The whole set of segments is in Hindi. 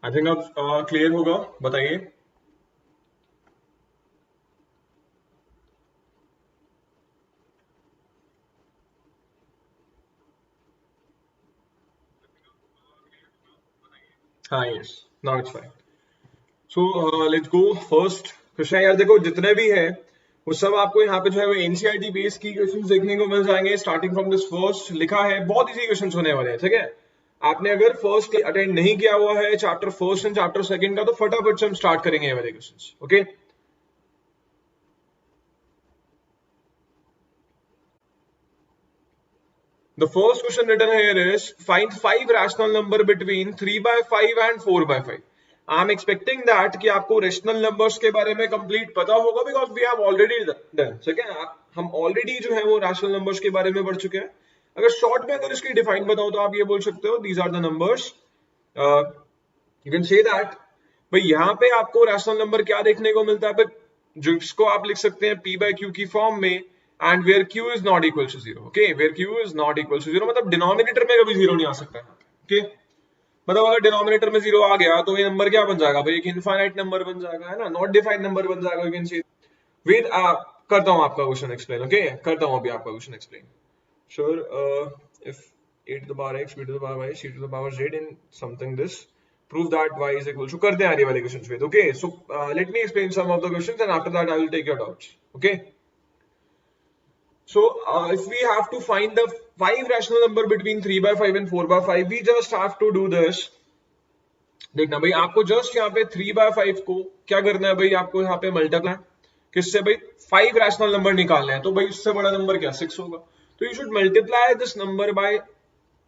आई थिंक अब क्लियर होगा, बताइए। हाँ, yes, now it's fine. So let's go first question. यार देखो, जितने भी है वो सब आपको यहाँ पे जो है वो एनसीईआरटी बेस की क्वेश्चंस देखने को मिल जाएंगे। स्टार्टिंग फ्रॉम दिस फर्स्ट लिखा है, बहुत इजी क्वेश्चंस होने वाले हैं, ठीक है। आपने अगर फर्स्ट अटेंड नहीं किया हुआ है chapter first and chapter second का, तो फटाफट से हम स्टार्ट करेंगे ये वाले questions, okay. The first question written here is find 5 rational number between 3 by 5 and 4 by 5. I'm expecting that कि आपको rational numbers के बारे में complete पता होगा because we have already done. ठीक है, हम already जो है वो rational numbers के बारे में पढ़ चुके हैं। अगर short में अगर इसकी define बताऊं तो आप ये बोल सकते हो these are the numbers. You can say that भाई यहाँ पे आपको rational number क्या देखने को मिलता है, जिसको आप लिख सकते हैं p by q की फॉर्म में, and where q is not equal to 0, okay, where q is not equal to 0 मतलब डिनोमिनेटर में कभी जीरो नहीं आ सकता है, okay? मतलब अगर डिनोमिनेटर में जीरो आ गया तो ये नंबर क्या बन जाएगा भाई, एक इनफाइनाइट नंबर बन जाएगा, है ना, नॉट डिफाइंड नंबर बन जाएगा। यू कैन सी वेट, करता हूं आपका क्वेश्चन एक्सप्लेन, ओके, करता हूं अभी आपका question explain. Sure, if a to the power x, b to the power y, c to the power z in something this, prove that y is equal to, करते हैं ये वाले क्वेश्चंस पे, okay. So let me explain some of the questions and after that I will take your doubts, okay. So, if we have to find the 5 rational number between 3 by 5 and 4 by 5, we just have to do this. देखना भाई, आपको जस्ट यहाँ पे 3 by 5 को क्या करना है भाई, आपको यहाँ पे मल्टीप्लाई किससे भाई, 5 रैशनल नंबर निकालना है, तो भाई उससे बड़ा नंबर क्या 6 होगा, तो you should multiply this number by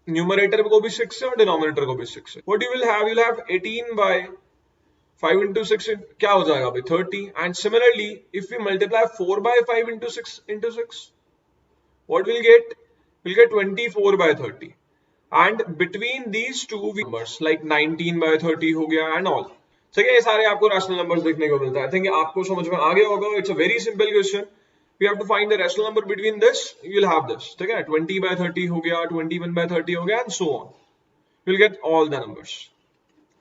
numerator को भी 6 से और डिनोमिनेटर को भी 6 से। What you will have 18 by 5 into 6 क्या हो जाएगा भाई 30, and similarly if we multiply 4 by 5 into 6 what we'll get, 24 by 30, and between these two numbers like 19 by 30 हो गया and all, ठीक है। ये सारे आपको रैशनल नंबर्स देखने को मिलता है। आई थिंक आपको समझ में आ गया होगा। It's a very simple question. We have to find the rational number between this, you will have this, ठीक है, 20 by 30 हो गया, 21 by 30 हो गया, and so on, you will get all the numbers,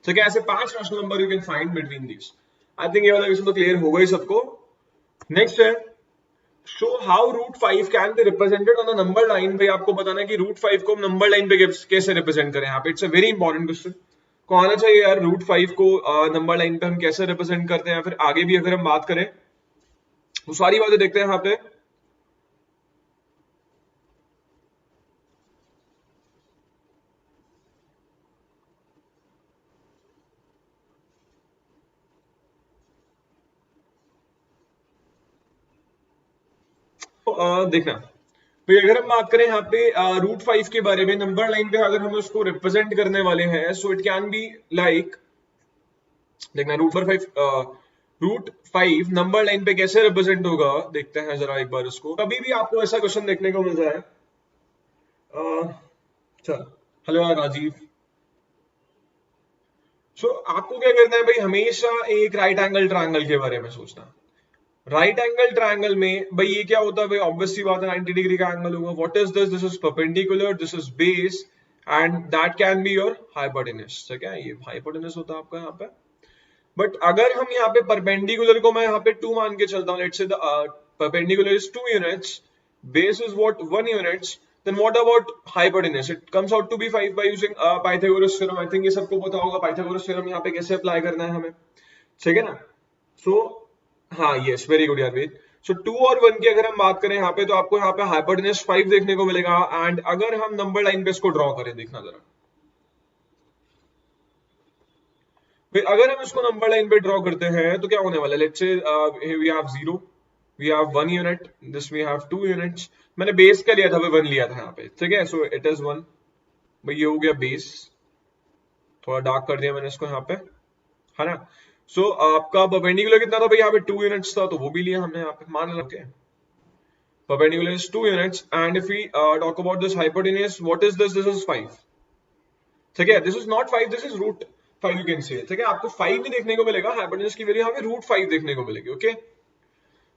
ठीक है। ऐसे 5 rational number you can find between this. I think ये वाला क्वेश्चन तो क्लियर होगा ही सबको। नेक्स्ट है show how root 5 can be represented on the number line। भाई आपको बताना है कि root 5 को नंबर लाइन पे कैसे रिप्रेजेंट करें। यहाँ पे it's a very important question को आना चाहिए यार, root 5 को नंबर लाइन पे हम कैसे रिप्रेजेंट करते हैं। फिर आगे भी अगर हम बात करें वो सारी बातें देखते हैं यहाँ पे। देखना भाई, अगर हम बात करें यहाँ पे रूट 5 के बारे में, नंबर लाइन पे अगर हम उसको रिप्रेजेंट करने वाले हैं, सो इट कैन बी लाइक, देखना रूट 5 नंबर लाइन पे कैसे रिप्रेजेंट होगा, देखते हैं जरा एक बार उसको। कभी भी आपको ऐसा क्वेश्चन देखने को मिल जाए, चल हेलो यार राजीव। सो आपको क्या करना है भाई, हमेशा एक राइट एंगल ट्रायंगल के बारे में सोचना। राइट एंगल ट्रायंगल में भाई ये क्या होता है भाई, ऑब्वियस सी बात है 90 डिग्री का एंगल होगा। What is this, this is perpendicular, this is base, and that can be your hypotenuse, ठीक है, ये हाइपोटेनस होता है आपका यहाँ पे। बट अगर हम यहाँ पे परपेंडिकुलर को मैं यहाँ पे 2 मान के चलता हूँ, let's say the perpendicular is 2 units, base is what 1 units, then what about hypotenuse, it comes out to be 5 by using Pythagoras theorem। I think ये सबको पता होगा Pythagoras theorem यहाँ पे कैसे अप्लाई करना है हमें, ठीक है ना। सो हाँ, यस, वेरी गुड यार वेद। सो 2 और 1 की अगर हम बात करें यहाँ पे, तो आपको यहाँ पे हाइपोटेनस 5 देखने को मिलेगा। एंड अगर हम नंबर लाइन पे इसको ड्रॉ करें, देखना जरा, फिर अगर हम इसको नंबर लाइन पे ड्रॉ करते हैं तो क्या होने वाला है, let's say we have 0, we have 1 unit, this we have 2 units. मैंने बेस क्या लिया था भाई, 1 लिया था यहाँ पे, ठीक है। सो इट इज 1 भाई, ये हो गया बेस, थोड़ा डार्क कर दिया मैंने इसको यहाँ पे, है ना। सो आपका परपेंडिकुलर कितना था भाई, यहाँ पे 2 यूनिट्स था, तो वो भी लिया हमने यहाँ पे, मान लो perpendicular is 2 units. And if we talk about this hypotenuse, what is this, this is 5, ठीक है, this is not 5, this is root 5, you can say, ठीक है। आपको 5 नहीं देखने को मिलेगा, हाइपोटेन्यूज की वैल्यू यहाँ पे रूट 5 देखने को मिलेगी, ओके।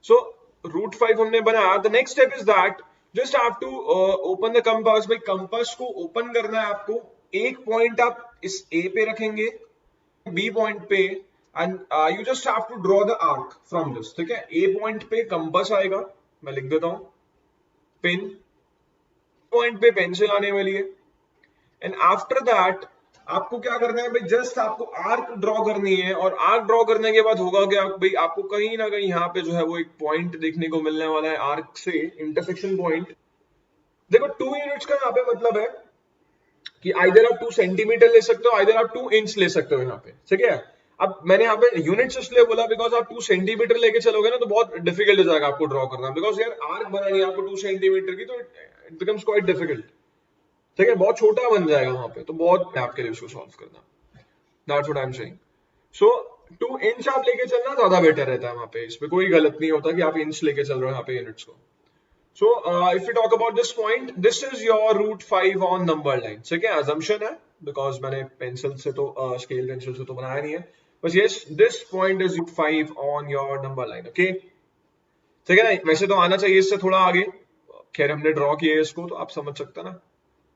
सो रूट 5 हमने बनाया। The next step is that just have to open the compass. भाई कंपास को ओपन करना है आपको, एक पॉइंट आप इस ए पे रखेंगे बी पॉइंट पे and you just have to draw the arc from this, ठीक है। ए पॉइंट पे कंपास आएगा, मैं लिख देता हूं पेन, पॉइंट पे पेंसिल आने वाली है, एंड आफ्टर दैट आपको क्या करना है भाई, जस्ट आपको आर्क ड्रॉ करनी है, और आर्क ड्रॉ करने के बाद होगा क्या भाई, आपको कहीं ना कहीं यहाँ पे जो है वो एक पॉइंट देखने को मिलने वाला है आर्क से, इंटरसेक्शन पॉइंट। देखो 2 यूनिट्स का यहाँ पे मतलब है कि आइदर आप 2 सेंटीमीटर ले सकते हो, आइदर आप 2 इंच ले सकते हो यहाँ पे, ठीक है। अब मैंने यहाँ पे यूनिट्स इसलिए बोला बिकॉज आप 2 सेंटीमीटर लेके चलोगे ना तो बहुत डिफिकल्ट हो जाएगा आपको ड्रॉ करना, बिकॉज यार आर्क बनानी है आपको 2 सेंटीमीटर की, तो इट बिकम्स क्वाइट डिफिकल्ट, ठीक है, बहुत छोटा बन जाएगा वहां पे, तो बहुत है आपके लिए उसको सॉल्व करना। That's what I am saying. So 2 inch आप लेके चलना ज्यादा बेटर रहता है वहां पे, इसमें कोई गलत नहीं होता कि आप इंच लेके चल रहे हो यहाँ पे यूनिट्स को। So if you talk about this point, this is your root 5 on number line, ठीक है, assumption है because मैंने पेंसिल से तो स्केल पेंसिल से तो बनाया नहीं है, बस yes, this point is root 5 on your number line, okay, ठीक है ना। वैसे तो आना चाहिए इससे थोड़ा आगे, खैर हमने ड्रॉ किया है इसको तो आप समझ सकते ना,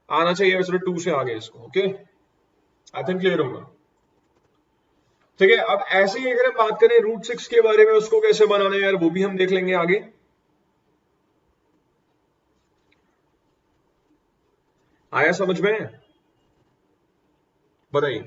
आना चाहिए वैसे 2 से आगे इसको, ओके, आई थिंक क्लियर होगा, ठीक है। अब ऐसे ही अगर हम बात करें रूट 6 के बारे में, उसको कैसे बनाना है यार वो भी हम देख लेंगे आगे। आया समझ में, बताइए।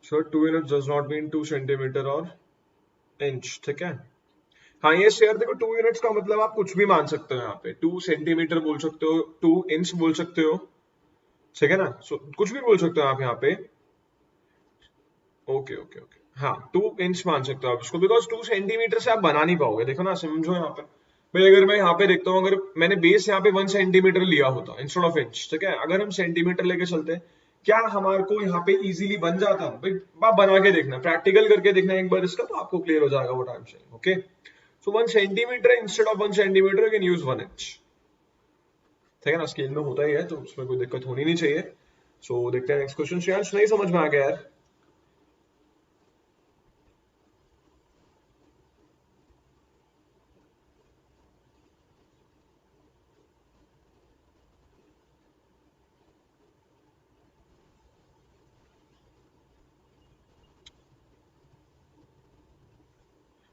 So 2 units does not mean 2 centimetre और इंच, ठीक है। हाँ ये शेयर देखो 2 यूनिट्स का मतलब आप कुछ भी मान सकते हो यहाँ पे, 2 सेंटीमीटर बोल सकते हो, 2 इंच बोल सकते हो, ठीक है ना। सो कुछ भी बोल सकते हो आप यहाँ पे, ओके ओके ओके, हाँ 2 इंच मान सकते हो आप इसको, बिकॉज 2 सेंटीमीटर से आप बना नहीं पाओगे, देखो ना, समझो यहाँ पे भाई, अगर मैं यहाँ पे देखता हूँ, अगर मैंने बेस यहाँ पे 1 सेंटीमीटर लिया होता इंस्टेड ऑफ इंच, ठीक है, अगर हम सेंटीमीटर लेके चलते क्या हमारे को यहाँ पे इजीली बन जाता भाई, आप बना के देखना, प्रैक्टिकल करके देखना एक बार इसका, तो आपको क्लियर हो जाएगा what I am saying, okay. So 1 centimeter instead of 1 centimeter you can use 1 inch, ठीक है ना, स्केल में होता ही है तो उसमें कोई दिक्कत होनी नहीं चाहिए। सो देखते हैं नेक्स्ट क्वेश्चन, श्रेयांश नहीं समझ में आ गया यार।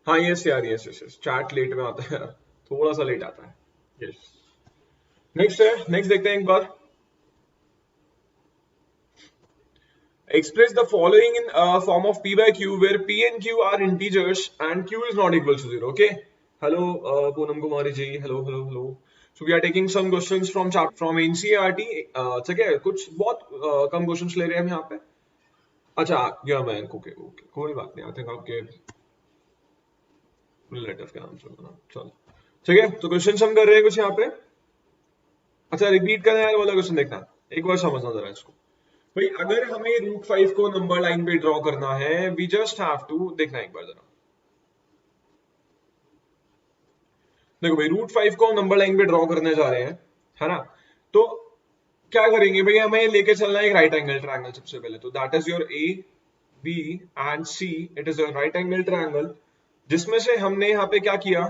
हाँ यस यार, yes yes yes, chat late में आता है, थोड़ा सा लेट आता है, यस। नेक्स्ट है, नेक्स्ट देखते हैं एक बार। Express the following in form of p by q where p and q are integers and q is not equal to 0, okay। Hello Poonam Kumari ji, hello hello hello। So we are taking some questions from NCERT, ठीक है, कुछ बहुत कम क्वेश्चंस ले रहे हैं हम यहाँ पे। अच्छा या मैं ओके ओके, कोई बात नहीं, आई थिंक आपके रिलेटिव के नाम से बना, चलो ठीक है। तो क्वेश्चन हम कर रहे हैं कुछ यहाँ पे, अच्छा रिपीट करना है वाला क्वेश्चन, देखना एक बार समझना जरा इसको भाई। अगर हमें रूट 5 को नंबर लाइन पे ड्रॉ करना है, वी जस्ट हैव टू, देखना एक बार जरा, देखो भाई रूट 5 को हम नंबर लाइन पे ड्रॉ करने जा रहे हैं, है ना, तो क्या करेंगे भाई, हमें लेके चलना है एक राइट एंगल ट्रायंगल सबसे पहले, तो that is your A B and C, it is your right angle triangle, जिसमें से हमने यहाँ पे क्या किया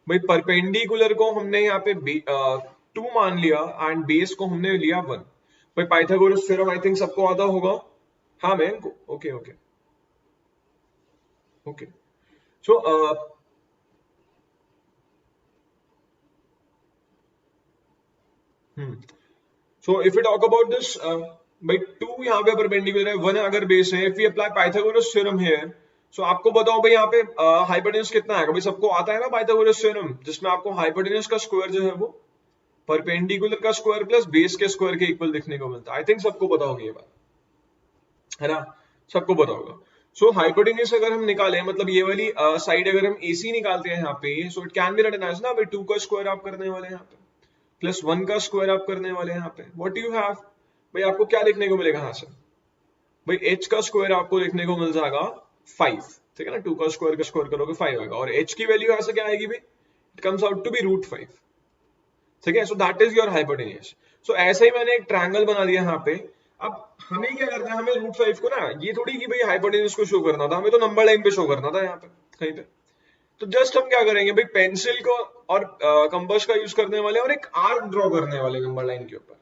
भाई, परपेंडिकुलर को हमने यहाँ पे 2 मान लिया एंड बेस को हमने लिया 1। भाई पाइथागोरस थ्योरम आई थिंक सबको आता होगा, हाँ मैं okay okay okay. So so if you talk about this भाई, 2 यहाँ पे परपेंडिकुलर है, 1 अगर बेस है, if you apply Pythagoras theorem here, so आपको बताओ भाई यहाँ पे हाइपोटेन्यूज कितना आएगा भाई, सबको आता है ना पाइथागोरस थ्योरम, जिसमें आपको हाइपोटेन्यूज का स्क्वायर जो है वो परपेंडिकुलर का स्क्वायर प्लस बेस के स्क्वायर के इक्वल दिखने को मिलता है, आई थिंक सबको पता होगी ये बात, है ना, सबको पता होगा। सो हाइपोटेन्यूज अगर हम निकालें, मतलब ये वाली साइड अगर हम AC निकालते हैं यहाँ पे, so it can be written as ना भाई 2 का स्क्वायर आप करने वाले हैं यहाँ पे, प्लस 1 का स्क्वायर आप करने वाले हैं यहाँ पे, व्हाट यू हैव भाई, आपको क्या देखने को मिलेगा यहाँ से भाई, h का स्क्वायर आपको देखने को मिल जाएगा 5, ठीक है ना, 2 का स्क्वायर करोगे 5 आएगा, और h की वैल्यू ऐसे क्या आएगी भाई, it comes out to be √5, ठीक है। So that is your hypotenuse. So ऐसे ही मैंने एक ट्रायंगल बना दिया यहाँ पे। अब हमें क्या करना है, हमें √5 को ना, ये थोड़ी कि भाई हाइपोटेन्यूज को शो करना था, हमें तो नंबर लाइन पे शो करना था यहाँ पे कहीं पे। तो जस्ट हम क्या करेंगे भाई, पेंसिल को और कंपास का यूज करने वाले और एक आर्क ड्रॉ करने वाले नंबर लाइन के ऊपर।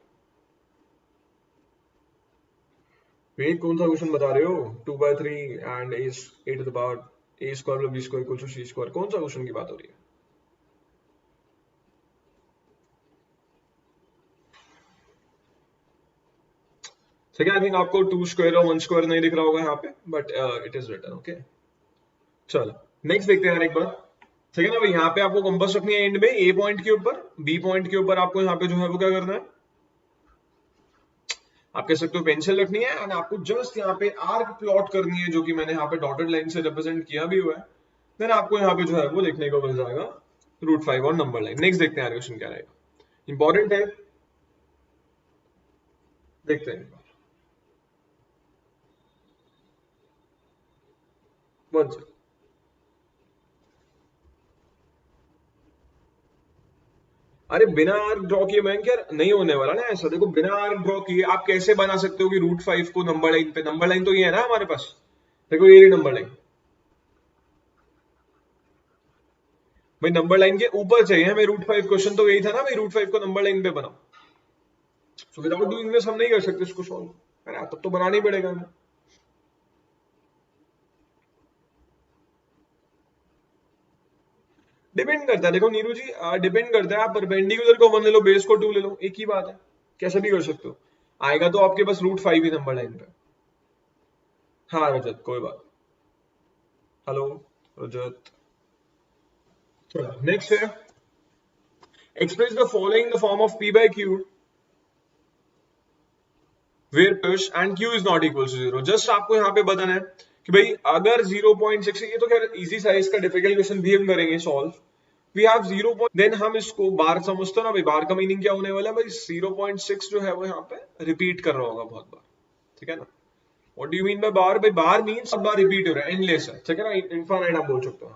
वेट, कौन सा क्वेश्चन बता रहे हो, 2/3 and a to the power a square plus b square equals to c square, कौन सा क्वेश्चन की बात हो रही है? ठीक है, आई थिंक आपको 2 स्क्वायर और 1 स्क्वायर नहीं दिख रहा होगा यहाँ पे, but it is written, okay. चलो नेक्स्ट देखते हैं यार एक बार, ठीक है ना भाई। यहाँ पे आपको कंपास रखनी है एंड में, ए पॉइंट के ऊपर, बी पॉइंट के ऊपर आपको यहाँ पे जो है वो क्या करना है, आप कह सकते हो पेंसिल रखनी है, एंड आपको जस्ट यहाँ पे आर्क प्लॉट करनी है, जो कि मैंने यहाँ पे डॉटेड लाइन से रिप्रेजेंट किया भी हुआ है। देन आपको यहाँ पे जो है वो देखने को मिल जाएगा √5 और नंबर लाइन। नेक्स्ट देखते हैं क्वेश्चन क्या रहेगा, इंपॉर्टेंट है, देखते हैं। वन सेकंड, अरे बिना आर्क ड्रॉ किए मैं क्या नहीं होने वाला ना ऐसा। देखो बिना आर्क ड्रॉ किए आप कैसे बना सकते हो कि √5 को नंबर लाइन पे, नंबर लाइन तो ये है ना हमारे पास, देखो ये नंबर लाइन भाई, नंबर लाइन के ऊपर चाहिए हमें √5, क्वेश्चन तो यही था ना भाई, √5 को नंबर लाइन पे बनाओ। सो विदाउट डूइंग दिस हम नहीं कर सकते इसको सॉल्व, है ना, तब तो बनाना ही पड़ेगा हमें। डिपेंड करता है, देखो नीरू जी, डिपेंड करता है, आप परपेंडिकुलर को 1 ले लो, बेस को 2 ले लो, एक ही बात है, कैसे भी कर सकते हो, आएगा तो आपके पास √5 ही नंबर लाइन पे। हाँ रजत, कोई बात। हेलो रजत। चलो नेक्स्ट है, express the following the form of p/q where push and q is not equal to 0। जस्ट आपको यहाँ पे बताना है कि भाई अगर 0.6, ये तो खैर इजी सा है, इसका डिफिकल्ट क्वेश्चन भी हम करेंगे सॉल्व। वी हैव 0, देन हम इसको बार समझते हो ना भाई, बार का मीनिंग क्या होने वाला है भाई, 0.6 जो है वो यहाँ पे रिपीट कर रहा होगा बहुत बार, ठीक है ना। What do you mean by bar, भाई बार मींस सब बार रिपीट हो रहा है, एंडलेस है, ठीक है ना, इनफाइनाइट आप बोल सकते हो।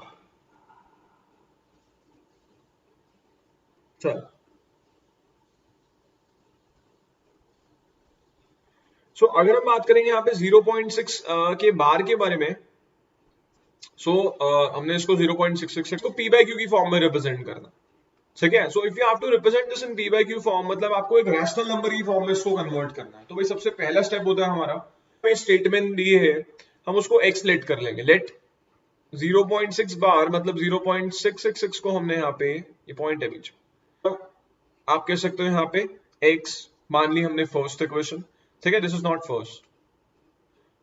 चल सो अगर हम बात करेंगे यहाँ पे 0.6 के बार के बारे में, सो हमने इसको 0.666 को p/q की फॉर्म में रिप्रेजेंट करना, ठीक है। So if you have to represent this in p/q form, मतलब आपको एक रैशनल नंबर की फॉर्म में इसको कन्वर्ट करना है। तो भाई सबसे पहला स्टेप होता है हमारा, स्टेटमेंट दिए है, हम उसको x लेट कर लेंगे, लेट 0.6 बार मतलब 0.666 को हमने यहाँ पे, ये पॉइंट है बीच, आप कह सकते हो यहाँ पे x मान ली हमने फर्स्ट इक्वेशन, ठीक है, दिस इज नॉट फर्स्ट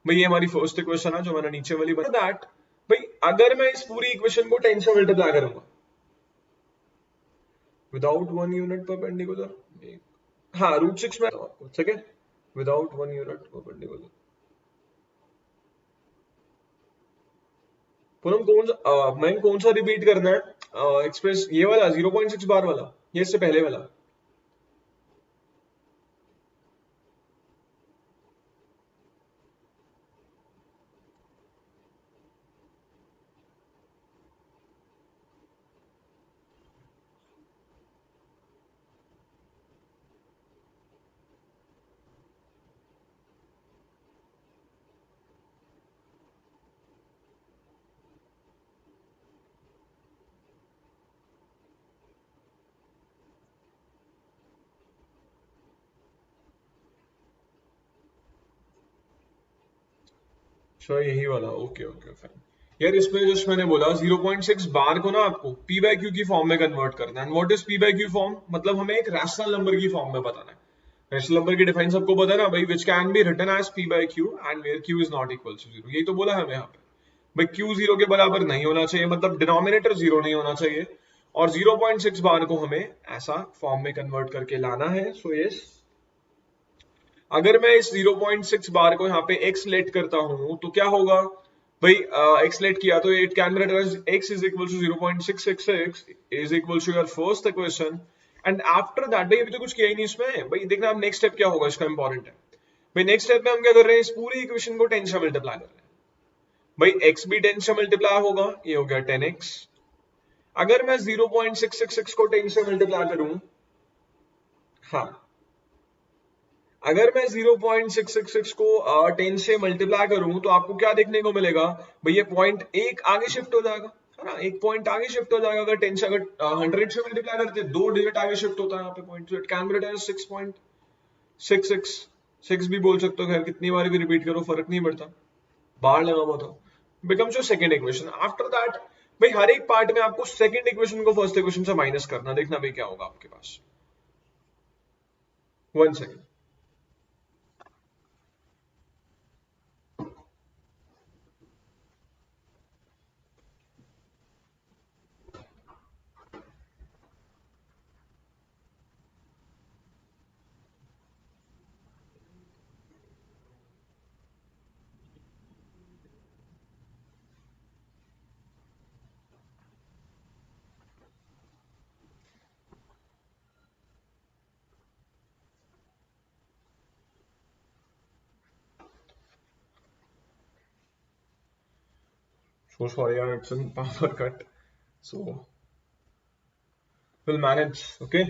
भाई, ये हमारी फर्स्ट इक्वेशन है जो मैंने नीचे वाली बता दैट। भाई अगर मैं इस पूरी इक्वेशन को 10 से मल्टीप्लाई करूंगा विदाउट 1 यूनिट परपेंडिकुलर, हाँ √6 में आपको, ठीक है, विदाउट 1 यूनिट परपेंडिकुलर। पूनम मैं कौन सा रिपीट करना है, एक्सप्रेस ये वाला 0.6 बार वाला, ये इससे पहले वाला? अच्छा यही वाला, ओके ओके फाइन। यार इसमें जस्ट मैंने बोला 0.6 बार को ना आपको p/q की फॉर्म में कन्वर्ट करना है। व्हाट इज p/q फॉर्म, मतलब हमें एक रैशनल नंबर की फॉर्म में बताना है। रैशनल नंबर की डिफाइन सबको पता है ना भाई, which can be written as p/q and where q is not equal to 0, यही तो बोला है हमें यहाँ पे भाई, q 0 के बराबर नहीं होना चाहिए, मतलब डिनोमिनेटर 0 नहीं होना चाहिए, और 0.6 बार को हमें ऐसा फॉर्म में कन्वर्ट करके लाना है। सो यस, अगर मैं इस 0.6 बार को यहाँ पे x लेट करता हूं तो क्या होगा भाई, x लेट किया तो it can be written as x is equal to 0.666 is equal to your first equation, and after that भाई अभी तो कुछ किया ही नहीं इसमें भाई, देखना अब नेक्स्ट स्टेप क्या होगा, इसका इंपॉर्टेंट है भाई। नेक्स्ट स्टेप में हम क्या कर रहे हैं, इस पूरी इक्वेशन को 10 से मल्टीप्लाई कर रहे हैं, भाई x भी 10 से मल्टीप्लाई होगा, ये हो गया 10x। अगर मैं 0.666 को 10 से मल्टीप्लाई करूं, हाँ अगर मैं 0.666 को 10 से मल्टीप्लाई करूं तो आपको क्या देखने को मिलेगा भाई, ये पॉइंट एक आगे शिफ्ट हो जाएगा, है ना, एक पॉइंट आगे शिफ्ट हो जाएगा। अगर 10 से, अगर 100 से मल्टीप्लाई करते हैं, 2 डिजिट आगे शिफ्ट होता है यहाँ पे पॉइंट, तो it can be written as 6.66, 6 भी बोल सकते हो, खैर कितनी बार भी रिपीट करो फर्क नहीं पड़ता, बाहर लगा हुआ था। Becomes your second equation. After that भाई हर एक पार्ट में आपको सेकंड इक्वेशन को फर्स्ट इक्वेशन से माइनस करना, देखना भाई क्या होगा आपके पास। 1 second. So sorry, it's in power cut. So we'll manage. Okay.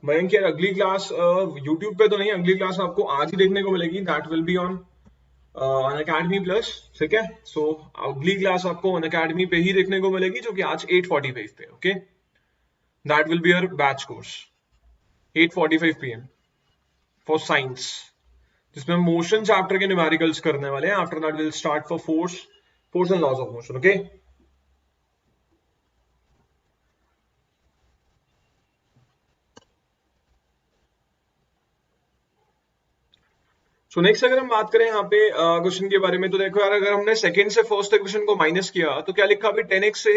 Mayank यार अगली क्लास YouTube पे तो नहीं, अगली क्लास आपको आज ही देखने को मिलेगी। That will be on Unacademy plus, ठीक है। सो अगली क्लास आपको अनअकैडमी पे ही देखने को मिलेगी, जो कि आज 8:45 पे। Okay, that will be your batch course 8:45 PM for science, जिसमें मोशन चैप्टर के न्यूमेरिकल्स करने वाले हैं। After that will start for force and laws of motion. Okay, so next अगर हम बात करें यहाँ पे क्वेश्चन के बारे में, तो देखो यार, अगर हमने सेकंड से फर्स्ट इक्वेशन को माइनस किया तो क्या लिखा भाई, 10x से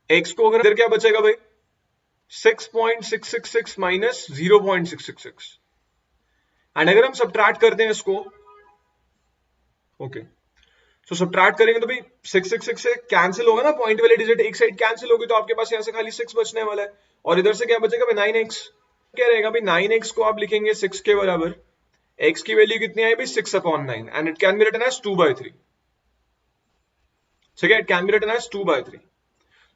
x को अगर इधर क्या बचेगा भाई, 6.666 माइनस 0.666। एंड अगर हम सब्ट्रैक्ट करते हैं इसको, ओके, सो सब्ट्रैक्ट करेंगे तो भाई 666 से कैंसिल होगा ना, पॉइंट वाले डिजिट एक साइड कैंसिल होगी, तो आपके पास यहाँ से खाली 6 बचने वाला है। और इधर से क्या बचेगा भाई, 9x। क्या रहेगा भाई, 9x को आप लिखेंगे 6 के बराबर, x की वैल्यू कितनी आई भाई, 6/9, and it can be written as 2/3। ठीक है, it can be written as 2/3।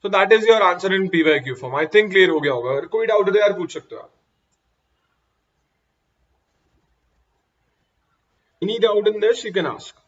So that is your answer in PYQ form. I think clear हो गया होगा। अगर कोई डाउट है तो यार पूछ सकते हो आप। Any doubt in this you can ask.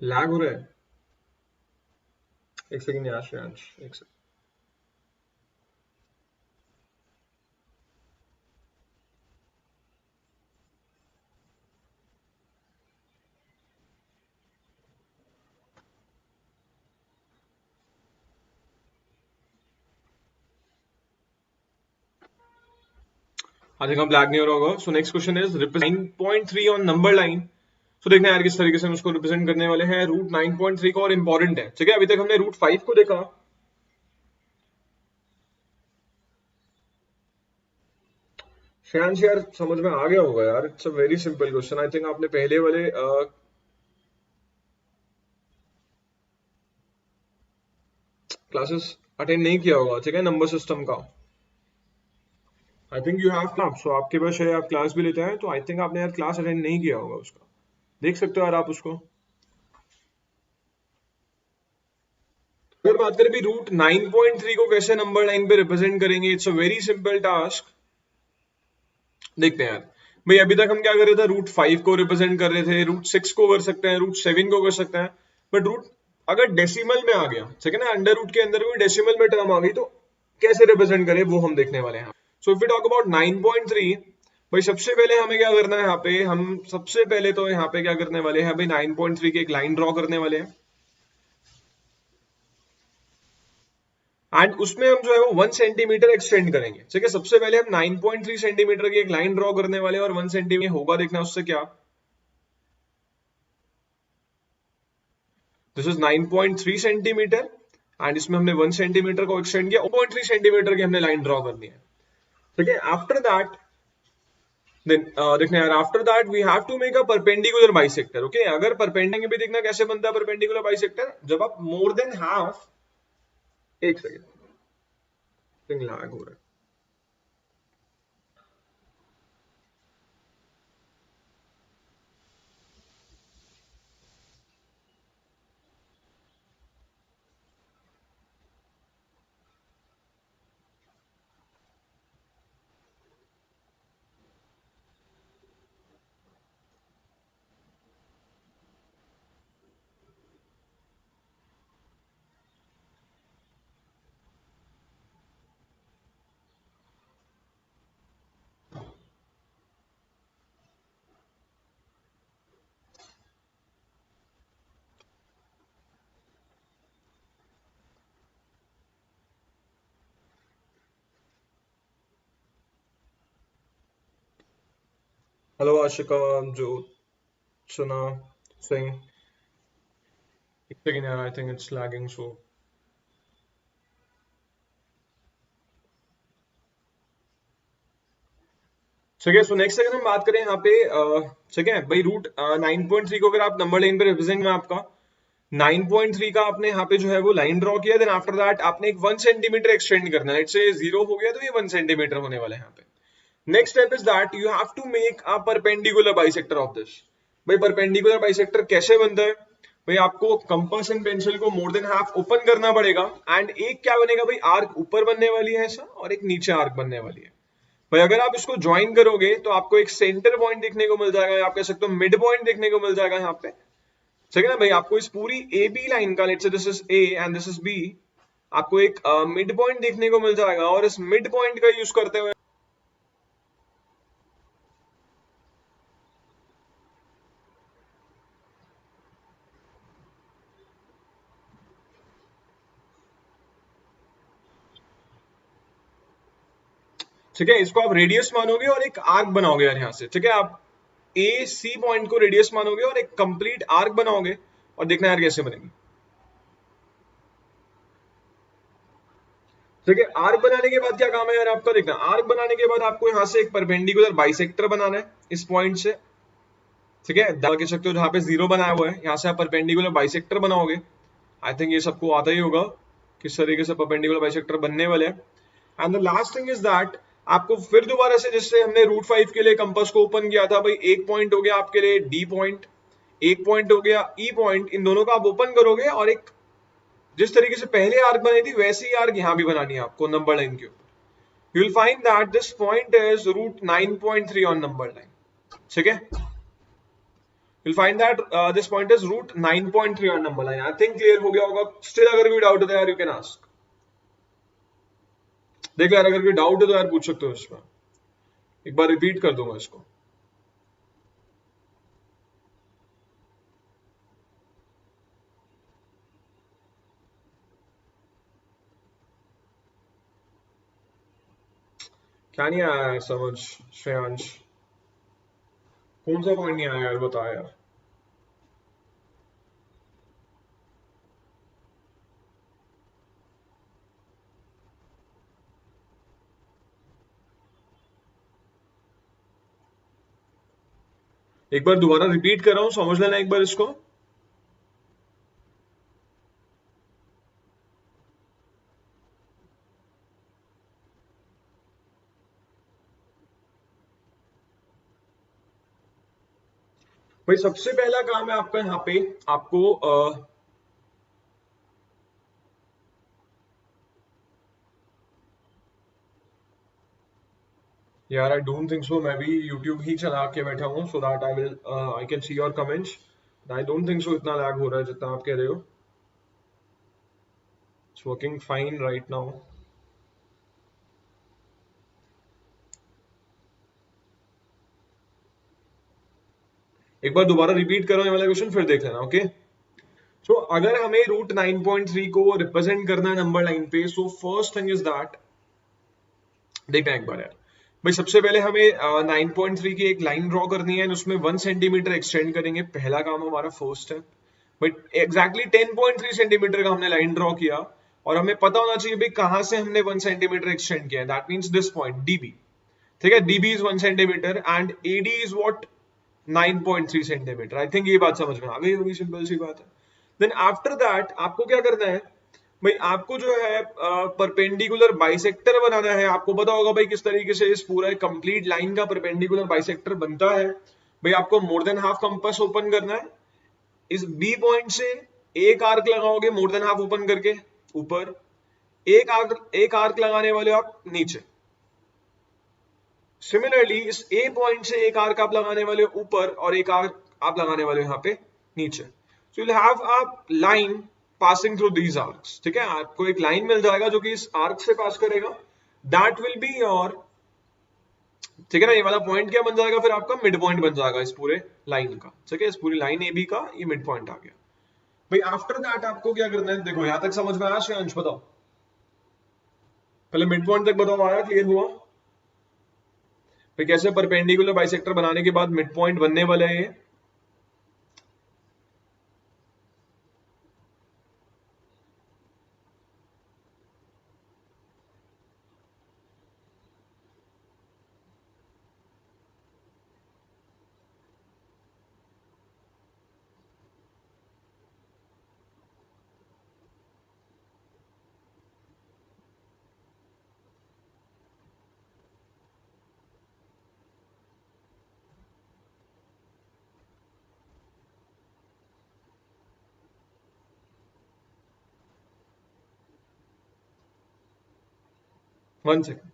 Lag हो रहा है, एक सेकंड यार श्रेयांश, एक सेकंड। आई थिंक अब लैग नहीं हो रहा होगा। So next question is 9.3 on number line. So देखना यार किस तरीके से हम उसको रिप्रेजेंट करने वाले हैं। रूट 9.3 का और इंपॉर्टेंट है, ठीक है। अभी तक हमने रूट 5 को देखा। श्रेयांश यार समझ में आ गया होगा यार, it's a very simple question. I think आपने पहले वाले क्लासेस अटेंड नहीं किया होगा, ठीक है, नंबर सिस्टम का। I think you have class, so आपके पास है, आप क्लास भी लेते हैं, तो आई थिंक आपने यार क्लास अटेंड नहीं किया होगा उसका। देख सकते हो यार आप उसको। अगर बात करें भी रूट 9.3 को कैसे नंबर लाइन पे रिप्रेजेंट करेंगे, it's a very simple task. देखते हैं यार भाई, अभी तक हम क्या कर रहे थे, रूट 5 को रिप्रेजेंट कर रहे थे, रूट 6 को कर सकते हैं, रूट 7 को कर सकते हैं, बट रूट अगर डेसिमल में आ गया, ठीक है ना, अंडर रूट के अंदर कोई डेसिमल में टर्म आ गई तो कैसे रिप्रेजेंट करें वो हम देखने वाले हैं। So if we talk about 9.3, भाई सबसे पहले हमें क्या करना है यहाँ पे, हम सबसे पहले तो यहाँ पे क्या करने वाले हैं भाई, 9.3 की एक लाइन ड्रॉ करने वाले हैं एंड उसमें हम जो है वो 1 सेंटीमीटर एक्सटेंड करेंगे। ठीक है, सबसे पहले हम 9.3 सेंटीमीटर की एक लाइन ड्रॉ करने वाले हैं और 1 सेंटीमीटर होगा, देखना उससे क्या, दिस इज 9.3 सेंटीमीटर एंड इसमें हमने 1 सेंटीमीटर को एक्सटेंड किया, 0.3 सेंटीमीटर की हमने लाइन ड्रॉ करनी है। ठीक है, आफ्टर दैट देन देखना यार, after that we have to make a perpendicular bisector. Okay, अगर परपेंडिकुलर भी देखना कैसे बनता है परपेंडिकुलर बाइसेक्टर, जब आप मोर देन हाफ, एक सेकेंड लैग हो रहा है। हेलो आशिका, जो सुना सिंह, एक सेकेंड यार, आई थिंक इट्स लैगिंग सो। ठीक है, सो नेक्स्ट अगर हम बात करें यहाँ पे, ठीक है भाई, रूट 9.3 को अगर आप नंबर लाइन पे रिप्रेजेंट में आपका 9.3 का आपने यहाँ पे जो है वो लाइन ड्रॉ किया, देन आफ्टर दैट आपने एक 1 सेंटीमीटर एक्सटेंड करना है। लेट्स से 0 हो गया तो ये 1 सेंटीमीटर होने वाला है यहाँ पे। Next step is that you have to make a perpendicular bisector of this. भाई परपेंडिकुलर बाइसेक्टर कैसे बनता है भाई, आपको कंपास एंड पेंसिल को मोर देन हाफ ओपन करना पड़ेगा एंड एक क्या बनेगा भाई, आर्क ऊपर बनने वाली है ऐसा और एक नीचे आर्क बनने वाली है। भाई अगर आप इसको ज्वाइन करोगे तो आपको एक सेंटर पॉइंट देखने को मिल जाएगा, आप कह सकते हो मिड पॉइंट देखने को मिल जाएगा यहाँ पे। ठीक है ना भाई, आपको इस पूरी ए बी लाइन का, let's say this is A and this is B, आपको एक मिड पॉइंट देखने को मिल जाएगा और इस मिड पॉइंट का यूज करते हुए, ठीक है, इसको आप रेडियस मानोगे और एक आर्क बनाओगे यार यहाँ से। ठीक है, आप ए सी पॉइंट को रेडियस मानोगे और एक कंप्लीट आर्क बनाओगे और देखना यार कैसे बनेगी। ठीक है, आर्क बनाने के बाद क्या काम है यार आपका, देखना आर्क बनाने के बाद आपको यहाँ से एक परपेंडिकुलर बाइसेक्टर बनाना है इस पॉइंट से। ठीक है, कह सकते हो जहां पे 0 बनाया हुआ है, यहाँ से आप परपेंडिकुलर बाइसेक्टर बनाओगे। आई थिंक ये सबको आता ही होगा किस तरीके से परपेंडिकुलर बाइसेक्टर बनने वाले हैं। And the last thing is that आपको फिर दोबारा से, जिससे हमने रूट 5 के लिए कंपास को ओपन किया था भाई, एक पॉइंट हो गया आपके लिए डी पॉइंट, एक पॉइंट हो गया ई पॉइंट, इन दोनों का आप ओपन करोगे और एक जिस तरीके से पहले आर्क बनी थी वैसी ही आर्क यहाँ भी बनानी है आपको नंबर लाइन के ऊपर। You will find that this point is root 9.3 on number line. ठीक है, you'll find that this point is root 9.3 on number line. I think clear हो गया होगा। Still अगर कोई डाउट है यार you can ask। देख यार, अगर कोई डाउट है तो यार पूछ सकते हो इसमें, एक बार रिपीट कर दूंगा इसको। क्या नहीं आया है समझ श्रेयांश, कौन सा पॉइंट नहीं आया यार, बता यार। एक बार दोबारा रिपीट कर रहा हूँ, समझ लेना एक बार इसको। भाई सबसे पहला काम है आपका यहाँ पे, आपको यार आई डोंट थिंक सो, मैं भी यूट्यूब ही चला के बैठा हूँ so that I can see your comments. I don't think so इतना लैग हो रहा है जितना आप कह रहे हो। Working fine right now. एक बार दोबारा रिपीट करो ये वाला क्वेश्चन, फिर देख लेना। ओके, सो अगर हमें रूट 9.3 को रिप्रेजेंट करना है नंबर लाइन पे, so first thing is that, देखना एक बार यार भाई, सबसे पहले हमें 9.3 की एक लाइन ड्रॉ करनी है, उसमें 1 सेंटीमीटर एक्सटेंड करेंगे। पहला काम हमारा फर्स्ट है, बट एग्जैक्टली 10.3 सेंटीमीटर का हमने लाइन ड्रॉ किया, और हमें पता होना चाहिए भाई कहां से हमने 1 सेंटीमीटर एक्सटेंड किया है। That means this point DB, ठीक है, DB is 1 centimetre and AD is what 9.3 centimetre. I think ये बात समझ में आ गई होगी, सिंपल सी बात है। देन आफ्टर दैट आपको क्या करना है भाई, आपको जो है परपेंडिकुलर बाइसेक्टर बनाना है। आपको पता होगा भाई किस तरीके से इस पूरा कंप्लीट लाइन का परपेंडिकुलर बाइसेक्टर बनता है। भाई आपको मोर देन हाफ कंपास ओपन करना है, इस बी पॉइंट से एक आर्क लगाओगे मोर देन हाफ ओपन करके ऊपर, एक आर्क लगाने वाले हो आप नीचे। सिमिलरली इस ए पॉइंट से एक आर्क आप लगाने वाले हो ऊपर, और एक आर्क आप लगाने वाले हो यहाँ पे नीचे। So you have a line passing through these arcs, ठीक है, आपको एक लाइन मिल जाएगा जो कि इस आर्क से पास करेगा। दैट विल बी योर, ठीक है ना, ये वाला पॉइंट क्या बन जाएगा फिर आपका मिड पॉइंट बन जाएगा इस पूरे लाइन का, ठीक है, इस पूरी लाइन ए बी का ये मिड पॉइंट आ गया। भाई आफ्टर दैट आपको क्या करना है, देखो यहां तक समझ में आया श्रेयांश? बताओ पहले मिड पॉइंट तक बताओ, आया, क्लियर हुआ? फिर कैसे परपेंडिकुलर बाइसेक्टर बनाने के बाद मिड पॉइंट बनने वाले हैं। 1 सेकंड।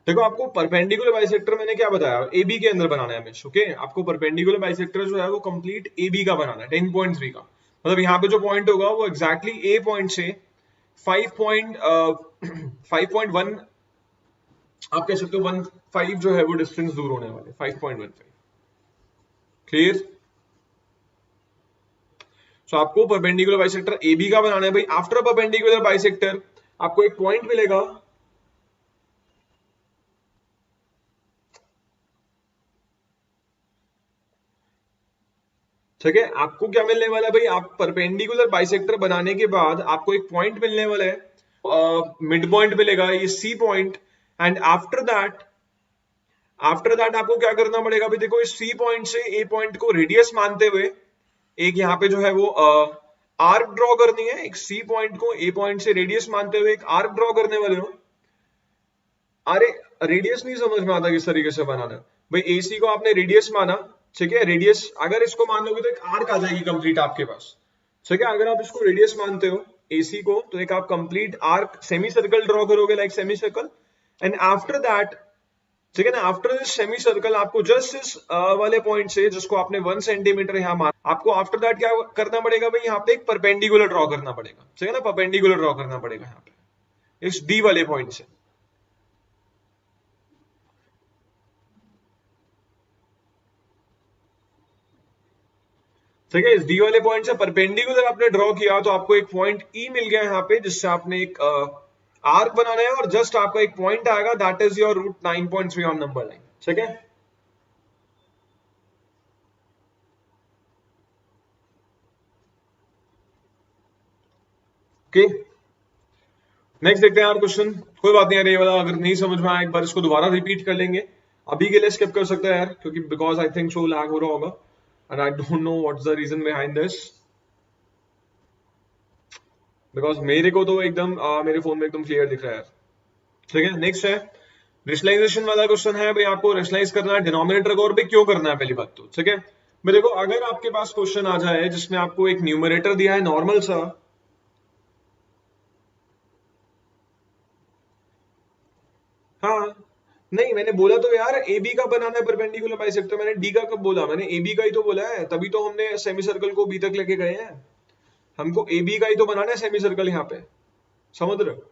देखो आपको परपेंडिकुलर बाइसेक्टर मैंने क्या बताया, एबी के अंदर बनाना है हमेशा। ओके, आपको परपेंडिकुलर बाइसेक्टर जो है वो कंप्लीट एबी का बनाना है 10.3 का। मतलब यहाँ पे जो पॉइंट होगा वो एग्जैक्टली ए पॉइंट से 5.1 आप कह सकते हो 1.5 जो है वो डिस्टेंस दूर होने वाले, 5.15। क्लियर? सो आपको परपेंडिकुलर बाइसेक्टर एबी का बनाना है भाई। आफ्टर परपेंडिकुलर बाइसेक्टर आपको एक पॉइंट मिलेगा, ठीक है, आपको क्या मिलने वाला है भाई, आप परपेंडिकुलर बाइसेक्टर बनाने के बाद आपको एक पॉइंट मिलने वाला है, मिड पॉइंट मिलेगा ये C point. And after that आपको क्या करना पड़ेगा भाई, देखो इस सी पॉइंट से ए पॉइंट को रेडियस मानते हुए एक यहाँ पे जो है वो आर्क ड्रॉ करनी है। एक सी पॉइंट को ए पॉइंट से रेडियस मानते हुए एक आर्क ड्रॉ करने वाले हो। अरे रेडियस नहीं समझ में आता किस तरीके से बनाना है भाई, एसी को आपने रेडियस माना, ठीक है, रेडियस अगर इसको मान लोगे तो एक आर्क आ जाएगी कंप्लीट आपके पास, ठीक है। अगर आप इसको रेडियस मानते हो एसी को, तो एक आप complete arc semi circle draw करोगे, like semi circle. And after that, ठीक है ना, आफ्टर दिस सेमी सर्कल आपको जस्ट इस वाले पॉइंट से जिसको आपने 1 सेंटीमीटर यहाँ माना, आपको आफ्टर दैट क्या करना पड़ेगा भाई, यहाँ पे एक परपेंडिकुलर ड्रॉ करना पड़ेगा, ठीक है ना, परपेंडिकुलर ड्रॉ करना पड़ेगा यहाँ पे इस डी वाले पॉइंट से। ठीक है, इस डी वाले पॉइंट से परपेंडिकुलर आपने ड्रॉ किया तो आपको एक पॉइंट ई मिल गया यहाँ पे, जिससे आपने एक आर्क बनाना है, और जस्ट आपका एक पॉइंट आएगा, that is your root 9.3 on number line, ठीक है। ओके, नेक्स्ट देखते हैं यार क्वेश्चन। कोई बात नहीं यार, ये वाला अगर नहीं समझ में आया एक बार इसको दोबारा रिपीट कर लेंगे। अभी के लिए स्किप कर सकते हैं यार, क्योंकि because I think show lag हो रहा होगा and I don't know what's the reason behind this. Because मेरे को तो एकदम मेरे फोन में एकदम क्लियर दिख रहा है यार। ठीक है, नेक्स्ट है रेशनलाइजेशन वाला क्वेश्चन है भाई, आपको रेशनलाइज करना है डिनोमिनेटर को, और भाई क्यों करना है पहली बात तो। ठीक है, मैं देखो अगर आपके पास क्वेश्चन आ जाए जिसमें आपको एक न्यूमरेटर दिया है नॉर्मल सा, हाँ नहीं मैंने बोला तो यार ए बी का बनाना है परपेंडिकुलर बाइसेक्टर, मैंने डी का कब बोला, मैंने ए बी का ही तो बोला है, तभी तो हमने सेमी सर्कल को बी तक लेके गए हैं। हमको ए बी का ही तो बनाना है सेमी सर्कल यहाँ पे, समझ रहे हो।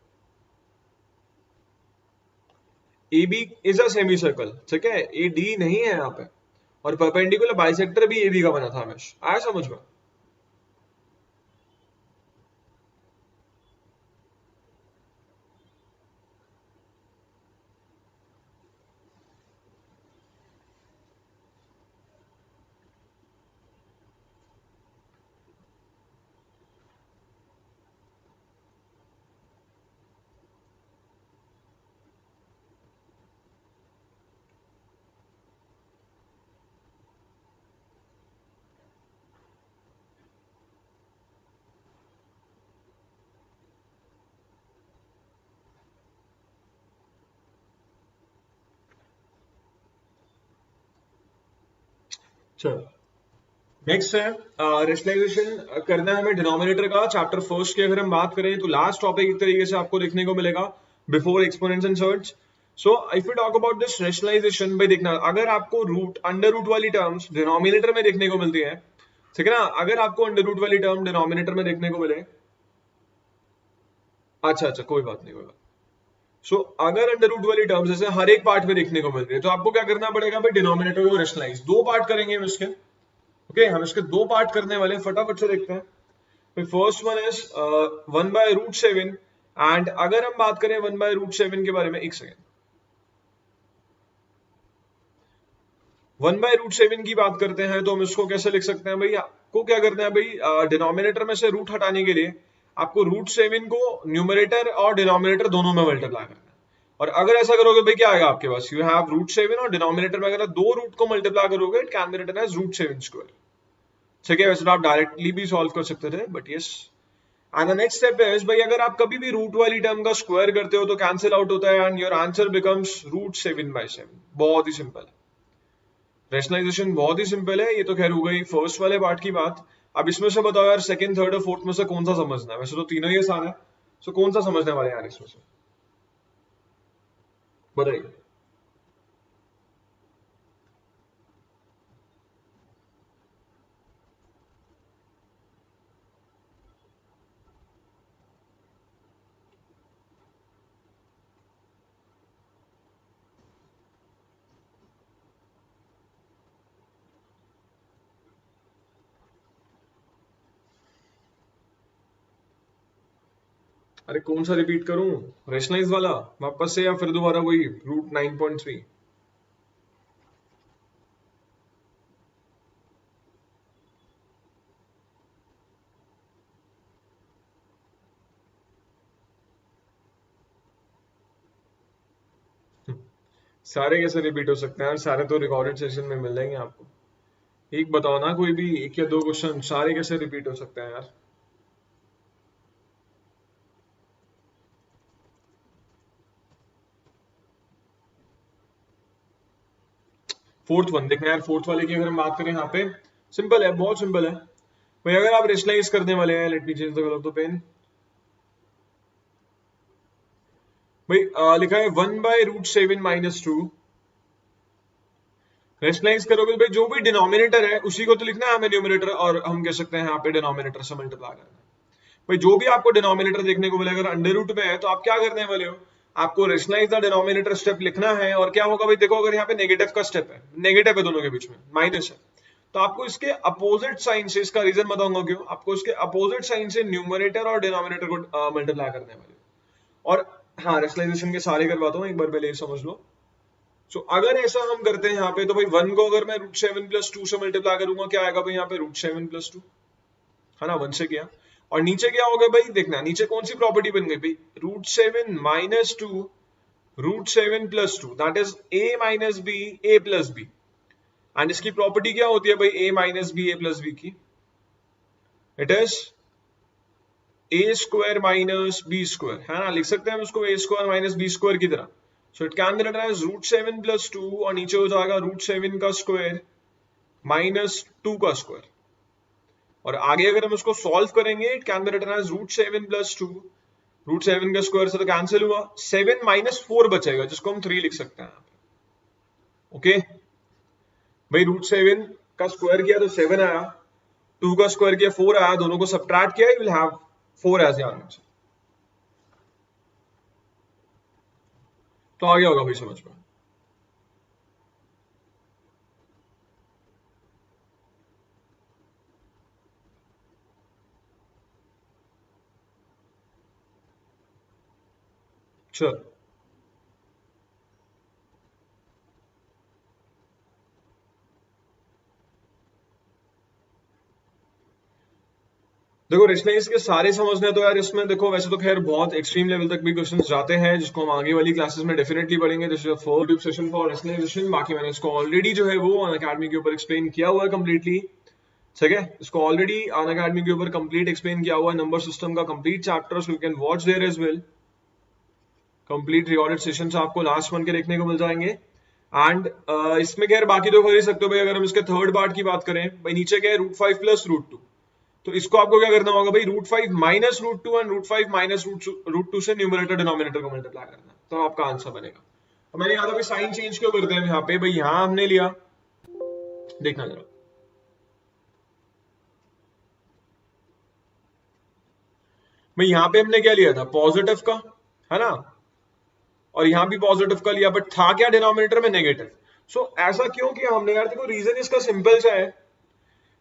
A B is a semicircle, ठीक है, ए डी नहीं है यहाँ पे, और परपेंडिकुलर बाइसेक्टर भी ए बी का बना था हमेशा, आया समझ में। चलो नेक्स्ट है रेशनलाइजेशन करना है हमें डिनोमिनेटर का, चैप्टर फर्स्ट की अगर हम बात करें तो लास्ट टॉपिक एक तरीके से आपको देखने को मिलेगा before exponents and surds. So if you talk about this rationalisation, भाई देखना अगर आपको रूट अंडर रूट वाली टर्म्स डिनोमिनेटर में देखने को मिलती है, ठीक है ना, अगर आपको अंडर रूट वाली टर्म डिनोमिनेटर में देखने को मिले, अच्छा अच्छा कोई बात नहीं कोई बात। सो अगर अंडर रूट वाली टर्म्स जैसे हर एक पार्ट में देखने को मिल रही है, तो आपको क्या करना पड़ेगा भाई, डिनोमिनेटर को रेशनलाइज, दो पार्ट करेंगे हम इसके। ओके हम इसके दो पार्ट करने वाले हैं, फटाफट से देखते हैं। फर्स्ट वन इज 1/√7, एंड अगर हम बात करें 1/√7 के बारे में, एक सेकेंड, 1/√7 की बात करते हैं तो हम इसको कैसे लिख सकते हैं भाई, आपको क्या करना है भाई, डिनोमिनेटर में से रूट हटाने के लिए आपको √7 को न्यूमरेटर और डिनोमिनेटर दोनों में मल्टीप्लाई करना है। और अगर ऐसा करोगे भाई क्या आएगा आपके पास, यू हैव √7 और डिनोमिनेटर में अगर आप दो रूट को मल्टीप्लाई करोगे it can be written as √7²। ठीक है, वैसे तो आप डायरेक्टली भी सॉल्व कर सकते थे, but yes. And the next step is भाई, अगर आप कभी भी रूट वाली टर्म का स्क्वायर करते हो तो कैंसिल आउट होता है एंड योर आंसर बिकम्स √7/7। बहुत ही सिंपल है, रेशनलाइजेशन बहुत ही सिंपल है। ये तो खैर हो गई फर्स्ट वाले पार्ट की बात। अब इसमें से बताओ यार सेकंड थर्ड और फोर्थ में से कौन सा समझना है, वैसे तो तीनों ही आसान है, सो कौन सा समझने वाले हैं यार इसमें से, बताइए। अरे कौन सा रिपीट करूं, रेशनलाइज वाला वापस से या फिर दोबारा वही √9.3। सारे कैसे रिपीट हो सकते हैं यार, सारे तो रिकॉर्डेड सेशन में मिल जाएंगे आपको। एक बताओ ना, कोई भी एक या दो क्वेश्चन, सारे कैसे रिपीट हो सकते हैं यार। फोर्थ वन देखना यार, फोर्थ वाले की अगर हम बात करें यहाँ पे, सिंपल है, बहुत सिंपल है भाई। अगर आप रेशनलाइज करने वाले हैं, let me change the colour of the pen भाई, लिखा है 1/√7 - 2। रेशनलाइज करोगे तो भाई जो भी डिनोमिनेटर है उसी को तो लिखना है हमें न्यूमरेटर, और हम कह सकते हैं यहाँ पे डिनोमिनेटर से मल्टीप्लाई करना है। भाई जो भी आपको डिनोमिनेटर देखने को मिलेगा अगर अंडर रूट में है तो आप क्या करने वाले हो, आपको रेशनलाइज द डिनोमिनेटर स्टेप लिखना है। और क्या होगा भाई, देखो अगर यहाँ पे नेगेटिव का स्टेप है, नेगेटिव है दोनों के बीच में, माइनस है, तो आपको इसके अपोजिट साइन से, इसका रीजन बताऊंगा क्यों, आपको इसके अपोजिट साइन से न्यूमरेटर और डिनोमिनेटर को मल्टीप्लाई करने वाले हो। और हाँ, रेशनलाइजेशन के सारे करवाता हूँ, एक बार पहले ये समझ लो। सो अगर ऐसा हम करते हैं यहाँ पे, तो भाई 1 को अगर मैं √7 + 2 से मल्टीप्लाई करूंगा, क्या आएगा भाई यहाँ पे √7 + 2, है ना, 1 से किया। और नीचे क्या होगा भाई, देखना नीचे कौन सी प्रॉपर्टी बन गई भाई, √7 - 2 √7 + 2, that is a - b a + b। And इसकी प्रॉपर्टी क्या होती है भाई, a - b a + b की, it is a square minus b square, है ना, लिख सकते हैं हम उसको a square minus b square की तरह। So it can be written as √7 + 2 और नीचे हो जाएगा √7 का स्क्वायर माइनस 2 का स्क्वायर। और आगे अगर हम उसको सॉल्व करेंगे it can be written as √7 + 2, √7 का स्क्वायर से तो कैंसिल हुआ, 7 - 4 बचेगा जिसको हम 3 लिख सकते हैं। ओके भाई, √7 का स्क्वायर किया तो 7 आया, 2 का स्क्वायर किया 4 आया, दोनों को सब्ट्रैक्ट किया, you will have 4 as your answer. तो आ गया होगा भाई समझ में। चल देखो, रेशनलाइज के सारे समझने तो यार इसमें देखो, वैसे तो खैर बहुत एक्सट्रीम लेवल तक भी क्वेश्चंस जाते हैं जिसको हम आगे वाली क्लासेस में डेफिनेटली पढ़ेंगे। This is a full tube session for rationalisation. बाकी मैंने इसको ऑलरेडी जो है वो अनअकैडमी के ऊपर एक्सप्लेन किया हुआ है कंप्लीटली, ठीक है। इसको ऑलरेडी अनअकैडमी के ऊपर कंप्लीट एक्सप्लेन किया हुआ है, नंबर सिस्टम का complete chapter, so you can watch there as well. Complete recorded sessions आपको लास्ट मंथ के देखने को मिल जाएंगे। एंड इसमें खैर बाकी तो कर ही सकते हो भाई। अगर हम इसके थर्ड पार्ट की बात करें भाई, नीचे क्या है √5 + √2, तो इसको आपको क्या करना होगा भाई, √5 - √2 एंड √5 - √2 से न्यूमरेटर डिनोमिनेटर को मल्टीप्लाई करना, तो आपका आंसर बनेगा। तो मैंने याद है साइन चेंज क्यों करते हैं यहाँ पे भाई, यहां हमने लिया, देखना जरा भाई, यहां पे हमने क्या लिया था, पॉजिटिव का, है ना, और यहां भी पॉजिटिव का लिया, बट था क्या डिनोमिनेटर में, नेगेटिव। सो ऐसा क्यों किया हमने यार, देखो रीजन इसका सिंपल सा है।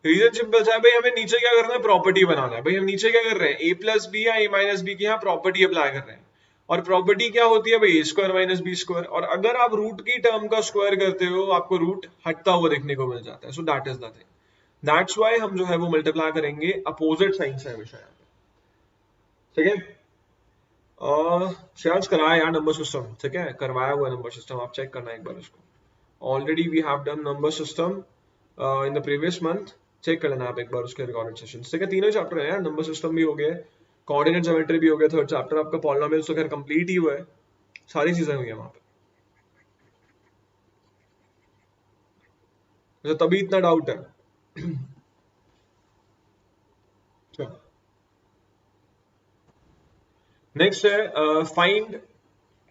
रीजन सिंपल सा है भाई, हमें नीचे क्या करना है, प्रॉपर्टी बनाना है भाई। हम नीचे क्या कर रहे हैं, a + b या a - b की यहाँ प्रॉपर्टी अप्लाई कर रहे हैं। और प्रॉपर्टी क्या होती है भाई, a² - b स्क्वायर। और अगर आप रूट की टर्म का स्क्वायर करते हो, आपको रूट हटता हुआ देखने को मिल जाता है। So that is the thing, that's why हम जो है वो मल्टीप्लाई करेंगे, अपोजिट साइन से हमेशा यहाँ पे, ठीक है। शायद कराया यार नंबर सिस्टम, ठीक है, करवाया हुआ नंबर सिस्टम, आप चेक करना एक बार इसको। Already we have done number system in the previous month, check कर लेना आप एक बार उसके रिकॉर्डेड सेशन, ठीक है। तीनों चैप्टर है यार, नंबर सिस्टम भी हो गया, कोऑर्डिनेट ज्योमेट्री भी हो गया, थर्ड चैप्टर आपका पॉलिनोमियल्स तो खैर कंप्लीट ही हुआ है, सारी चीजें हुई है वहां पे। अच्छा, तभी इतना डाउट है। नेक्स्ट है फाइंड,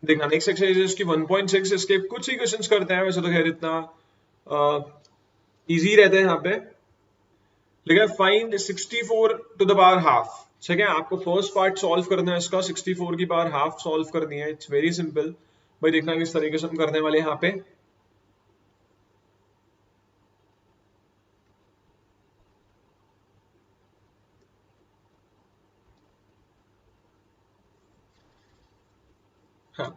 देखना नेक्स्ट एक्सरसाइज इसकी 1.6, इसके कुछ ही क्वेश्चंस करते हैं, वैसे तो खैर इतना इजी रहते हैं यहाँ पे। लेकिन फाइंड 64⁻², ठीक है। आपको फर्स्ट पार्ट सॉल्व करना है इसका, 64 की पावर हाफ सॉल्व करनी है, इट्स वेरी सिंपल भाई। देखना किस तरीके से हम करने वाले हैं यहाँ पे। हाँ,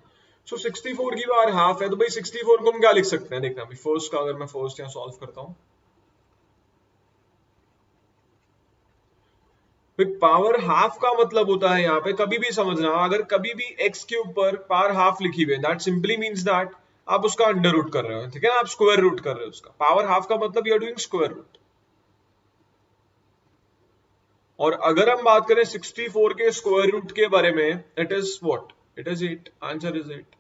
सो 64 की पावर हाफ है, तो भाई 64 को हम क्या लिख सकते हैं, देखना भाई फर्स्ट का, अगर मैं फर्स्ट यहाँ सॉल्व करता हूँ, पावर हाफ का मतलब होता है यहाँ पे, कभी भी समझना, अगर कभी भी x के ऊपर पावर हाफ लिखी हुई है, दैट सिंपली मींस दैट आप उसका अंडर रूट कर रहे हो, ठीक है ना, आप स्क्वायर रूट कर रहे हो उसका। पावर हाफ का मतलब you are doing square root. और अगर हम बात करें 64 के स्क्वायर रूट के बारे में, it is what, it is 8, answer is 8,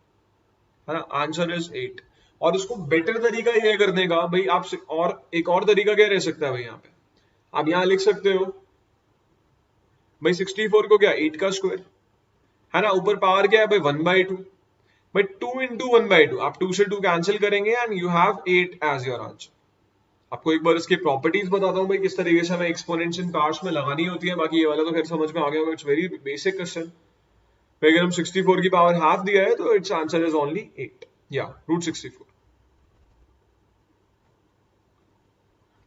है ना, आंसर इज 8। और इसको बेटर तरीका ये करने का भाई, आप और एक और तरीका क्या रह सकता है भाई, यहाँ पे आप यहाँ लिख सकते हो भाई 64 को क्या 8 का स्क्वायर, है ना, ऊपर पावर क्या है भाई 1/2, भाई 2 × 1/2, आप 2 से 2 कैंसिल करेंगे and you have 8 as your answer. आपको एक बार इसकी प्रॉपर्टीज बताता हूँ भाई, किस तरीके से हमें एक्सपोनेंशियल पार्ट्स में लगानी होती है। बाकी ये वाला तो खैर समझ में आ गया होगा, इट्स वेरी बेसिक क्वेश्चन। अगर हम 64 की पावर हाफ दिया है तो इट्स आंसर इज ओनली 8 या √64।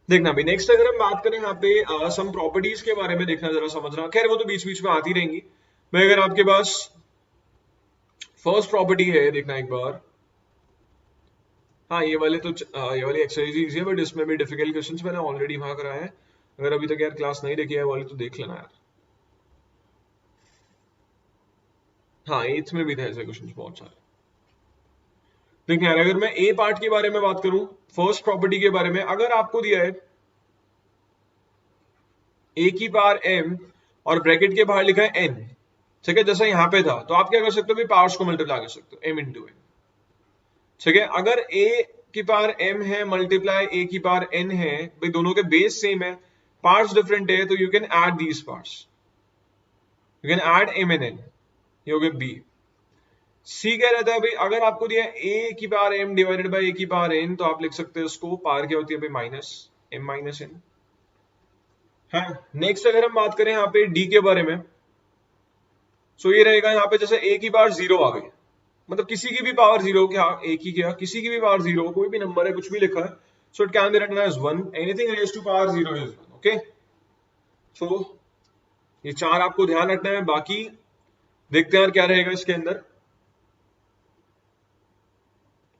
देखना भाई, नेक्स्ट अगर हम बात करें यहाँ पे सम प्रॉपर्टीज के बारे में, देखना जरा समझना, खैर वो तो बीच बीच में आती रहेंगी भाई। अगर आपके पास फर्स्ट प्रॉपर्टी है, देखना एक बार, हाँ ये वाले तो ये वाली एक्सरसाइज इजी है, बट इसमें भी डिफिकल्ट क्वेश्चंस मैंने ऑलरेडी वहां कराया है। अगर अभी तक यार क्लास नहीं देखी है वाली तो देख लेना यार। हाँ 8th में भी थे ऐसे क्वेश्चंस बहुत सारे। देखिए यार, अगर मैं ए पार्ट के बारे में बात करूं, फर्स्ट प्रॉपर्टी के बारे में, अगर आपको दिया है a की पावर m और ब्रैकेट के बाहर लिखा है n, ठीक है, जैसा यहाँ पे था, तो आप क्या कर सकते हो भाई, पावर्स को मल्टीप्लाई कर सकते हो, m इंटू n, ठीक है। अगर a की पावर m है मल्टीप्लाई a की पावर n है, भाई दोनों के बेस सेम है, पार्ट्स डिफरेंट है, तो you can add these parts, you can add m and n, ये हो गया b। सी कह रहता है भाई अगर आपको दिया a की power m divided by a की पावर n, तो आप लिख सकते हो इसको, पावर क्या होती है भाई, माइनस m माइनस n है। नेक्स्ट अगर हम बात करें यहाँ पे d के बारे में, सो ये रहेगा यहाँ पे जैसे a की पावर 0 आ गई, मतलब किसी की भी पावर 0, क्या a की क्या, किसी की भी पावर 0, कोई भी नंबर है, कुछ भी लिखा है, so it can be written as 1, anything raise to power 0 is 1, okay. So ये चार आपको ध्यान रखना है, बाकी देखते हैं यार क्या रहेगा इसके अंदर।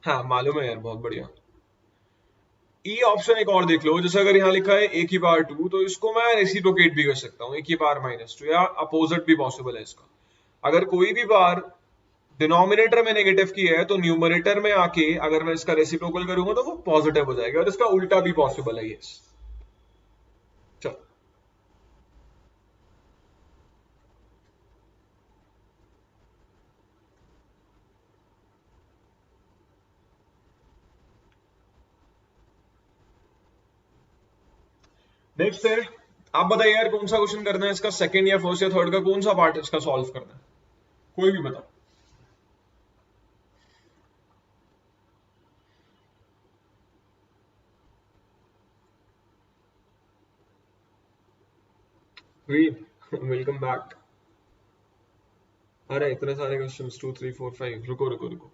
हाँ मालूम है यार, बहुत बढ़िया। ई ऑप्शन एक और देख लो, जैसे अगर यहाँ लिखा है a की पावर 2, तो इसको मैं रेसिप्रोकेट भी कर सकता हूँ, a की पावर -2, या अपोजिट भी पॉसिबल है इसका। अगर कोई भी बार डिनोमिनेटर में नेगेटिव की है, तो न्यूमरेटर में आके अगर मैं इसका रेसिप्रोकल करूंगा तो वो पॉजिटिव हो जाएगा, और इसका उल्टा भी पॉसिबल है, यस। चलो नेक्स्ट है, आप बताइए यार कौन सा क्वेश्चन करना है इसका, सेकंड या फर्स्ट या थर्ड का कौन सा पार्ट इसका सॉल्व करना है, कोई भी बताओ। Welcome back. अरे इतने सारे क्वेश्चंस, 2 3 4 5, रुको रुको रुको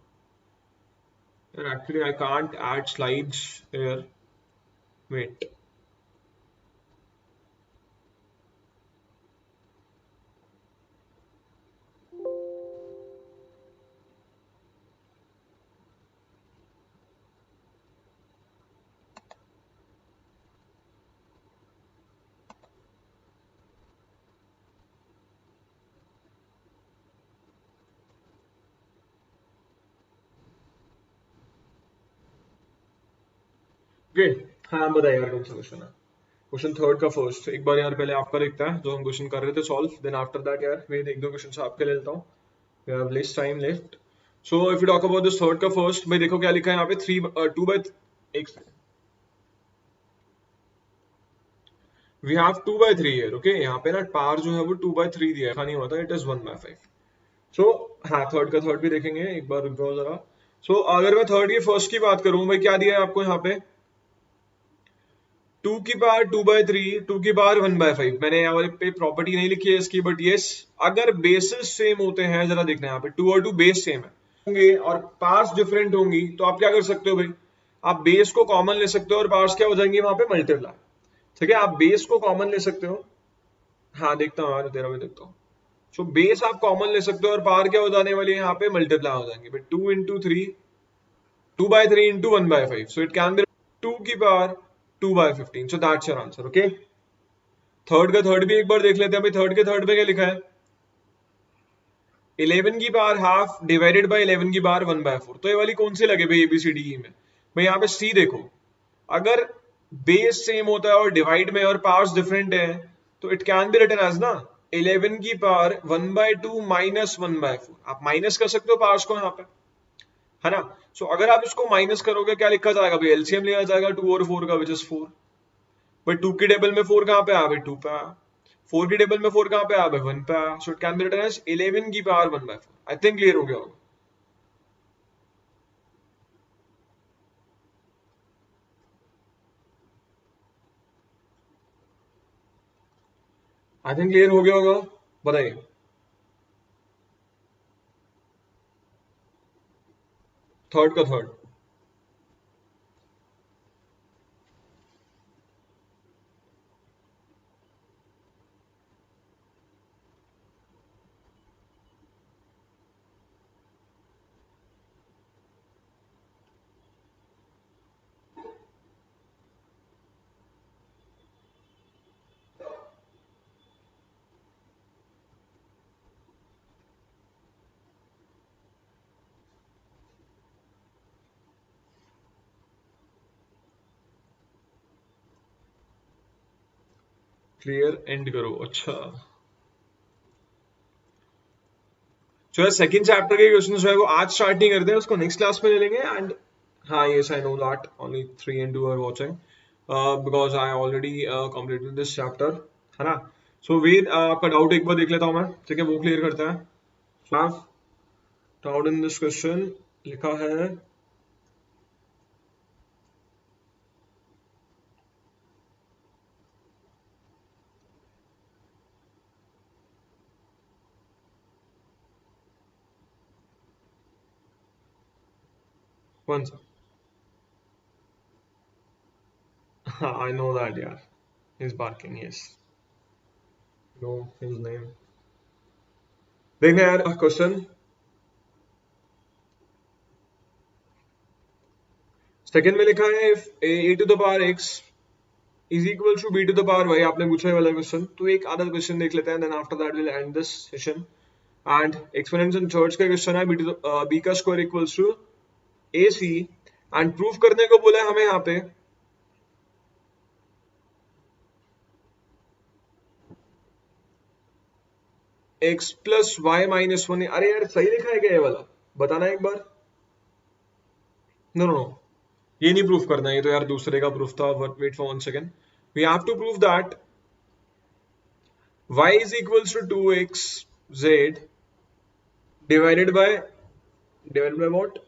यार, actually I can't add slides here, wait. Great, हाँ बताइए यार कौन सा क्वेश्चन है, क्वेश्चन थर्ड का फर्स्ट, एक बार यार पहले आपका देखता है जो हम क्वेश्चन कर रहे थे सॉल्व, देन आफ्टर दैट यार मैं एक दो क्वेश्चन आपके ले लेता हूँ, we have less time left. So if you talk about this third का फर्स्ट, भाई देखो क्या लिखा है यहाँ पे, 2 बाय, एक second, we have 2 by 3 here, okay. यहाँ पे ना पावर जो है वो 2 बाय 3 दिया है, नहीं होता, इट इज 1 बाय 5। सो हाँ थर्ड का थर्ड भी देखेंगे, एक बार रुक जाओ जरा। सो अगर मैं थर्ड की फर्स्ट की बात करूं, भाई क्या दिया है आपको यहाँ पे, 2 की पावर 2 बाय 3, 2 की पावर 1 बाय 5, मैंने यहाँ पे प्रॉपर्टी नहीं लिखी है इसकी, बट यस अगर बेसिस सेम होते हैं, जरा देखना यहाँ पे 2 और 2 बेस सेम है होंगे और पार्ट्स डिफरेंट होंगी, तो आप क्या कर सकते हो भाई, आप बेस को कॉमन ले सकते हो और पार्ट्स क्या हो जाएंगे वहां पे, मल्टीप्लाई, ठीक है। आप बेस को कॉमन ले सकते हो, हाँ देखता हूँ यार तेरा, मैं देखता हूँ। सो बेस आप कॉमन ले सकते हो और पावर क्या हो जाने वाली है यहाँ पे, मल्टीप्लाई हो जाएंगे, but 2 into 3, 2 by 3 into 1 by 5, so it can be 2 की power 2 by 15, so that's your answer, okay. Third का थर्ड भी एक बार देख लेते हैं भाई, थर्ड के थर्ड पे क्या लिखा है, 11 की पावर हाफ डिवाइडेड बाय 11 की पावर 1 बाय 4, तो ये वाली कौन सी लगे भाई, ABCDE में, भाई यहाँ पे सी देखो, अगर बेस सेम होता है और डिवाइड में और पावर्स डिफरेंट है, तो it can be written as ना 11 की पावर 1 बाय 2 माइनस 1 बाय 4, आप माइनस कर सकते हो पावर्स को यहाँ पे, है ना। सो अगर आप इसको माइनस करोगे क्या लिखा जाएगा भाई, एलसीएम लिया जाएगा 2 और 4 का, विच इज 4, भाई 2 की टेबल में 4 कहाँ पे आया भाई, 2 पे आया, 4 की टेबल में 4 कहाँ पे आया भाई, 1 पे आया, so it can be written as 11 की power 1 by 4। I think clear हो गया होगा, आई थिंक क्लियर हो गया होगा, बताइए। थर्ड का थर्ड, क्लियर एंड करो, अच्छा सो सेकंड चैप्टर के क्वेश्चन जो है वो आज स्टार्ट नहीं करते हैं, उसको नेक्स्ट क्लास में ले लेंगे. एंड हाँ, yes I know that only 3 and 2 are watching because I already completed this chapter, है ना. सो वेद आपका डाउट एक बार देख लेता हूँ मैं, ठीक है, वो क्लियर करता है. डाउट इन दिस क्वेश्चन लिखा है कौन सा. हाँ, I know that यार. He's barking, yes. No, his name. देखना यार क्वेश्चन. सेकंड में लिखा है if a to the power x is equal to b to the power y. आपने पूछा है वाला क्वेश्चन, तो एक आधा क्वेश्चन देख लेते हैं, then after that we'll end this session. And exponents and thirds का क्वेश्चन है b का square equals to ac and proof करने को बोला है हमें यहाँ पे x plus y minus 1. अरे यार सही लिखा है क्या ये वाला, बताना एक बार. नो नो नो, ये नहीं प्रूफ करना, ये तो यार दूसरे का प्रूफ था. Wait for 1 second. We have to prove that y is equals to 2xz divided by what?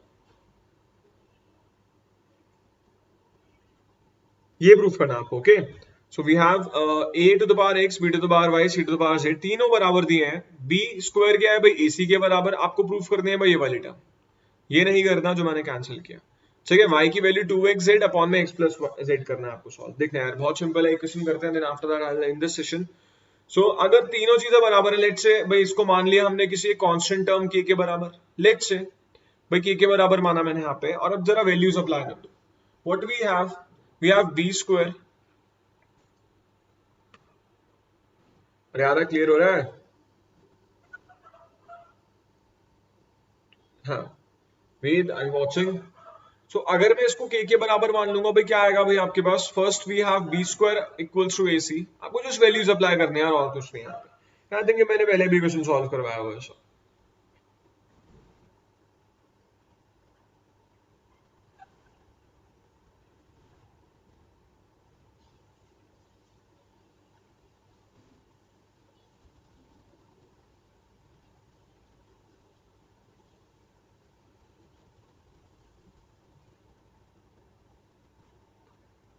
ये प्रूफ करना आपको. Okay, so we have a to the power x, b to the power y, c to the power z, तीनों बराबर दिए हैं. b स्क्वायर क्या है भाई, ac के बराबर. आपको प्रूफ करनी है भाई ये वाली टर्म, ये नहीं करना जो मैंने कैंसिल किया. ठीक है, y की वैल्यू 2xz अपॉन में x प्लस z करना है आपको सॉल्व. देखना यार बहुत सिंपल है, इक्वेशन करते हैं, then after that I will end this session. So अगर तीनों चीजें बराबर है, लेट्स से भाई इसको मान लिया हमने किसी कांस्टेंट टर्म k के बराबर, लेट्स से भाई k के बराबर माना मैंने यहाँ पे, और अब जरा वैल्यूज अप्लाई कर दो. What we have b square. अरे यार क्लियर हो रहा है. हाँ, वेद आई एम वाचिंग. सो अगर मैं इसको k के बराबर मान लूंगा भाई, क्या आएगा भाई आपके पास. First we have b square equals to ac. आपको जस्ट वैल्यूज अप्लाई करने हैं और कुछ नहीं. यहाँ पे आई थिंक मैंने पहले भी क्वेश्चन सॉल्व करवाया हुआ है.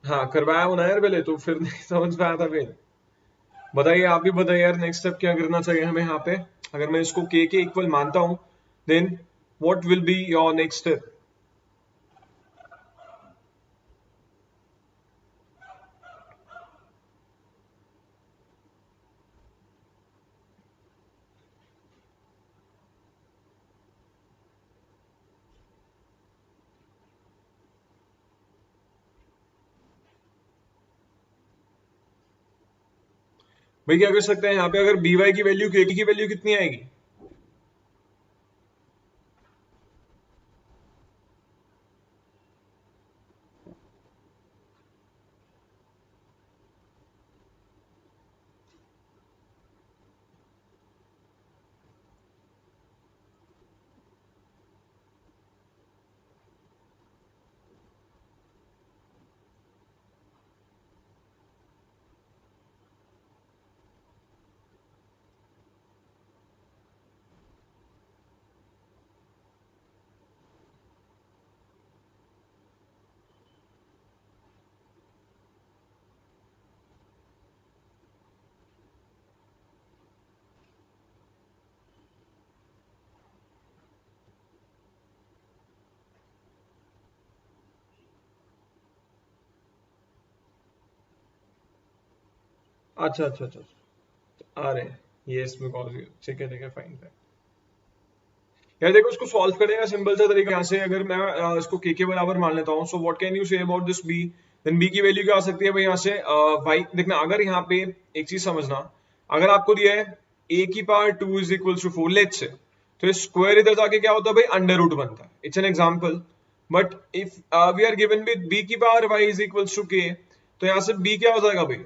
हाँ करवाया होना यार पहले, तो फिर नहीं समझ में आया था. फिर बताइए, आप भी बताइए यार, नेक्स्ट स्टेप क्या करना चाहिए हमें यहाँ पे. अगर मैं इसको k के इक्वल मानता हूं, then what will be your next step. भाई क्या कर सकते हैं यहाँ पे, अगर by की वैल्यू k की वैल्यू कितनी आएगी. अच्छा अच्छा अच्छा, आ रहे हैं. यस बिकॉज, ठीक है फाइन. यार देखो, इसको सॉल्व करने का सिंपल सा तरीका यहाँ से, अगर मैं इसको k के बराबर मान लेता हूँ, so what can you say about this b. देन b की वैल्यू क्या आ सकती है भाई यहाँ से y. देखना, अगर यहाँ पे एक चीज समझना, अगर आपको दिया है a की power 2 is equal to 4 let's say, तो स्क्वायर इधर जाके क्या होता है भाई, अंडर रूट बनता है. It's an example. But if we are given with b की power y is equal to k, तो यहाँ से b क्या हो जाएगा भाई,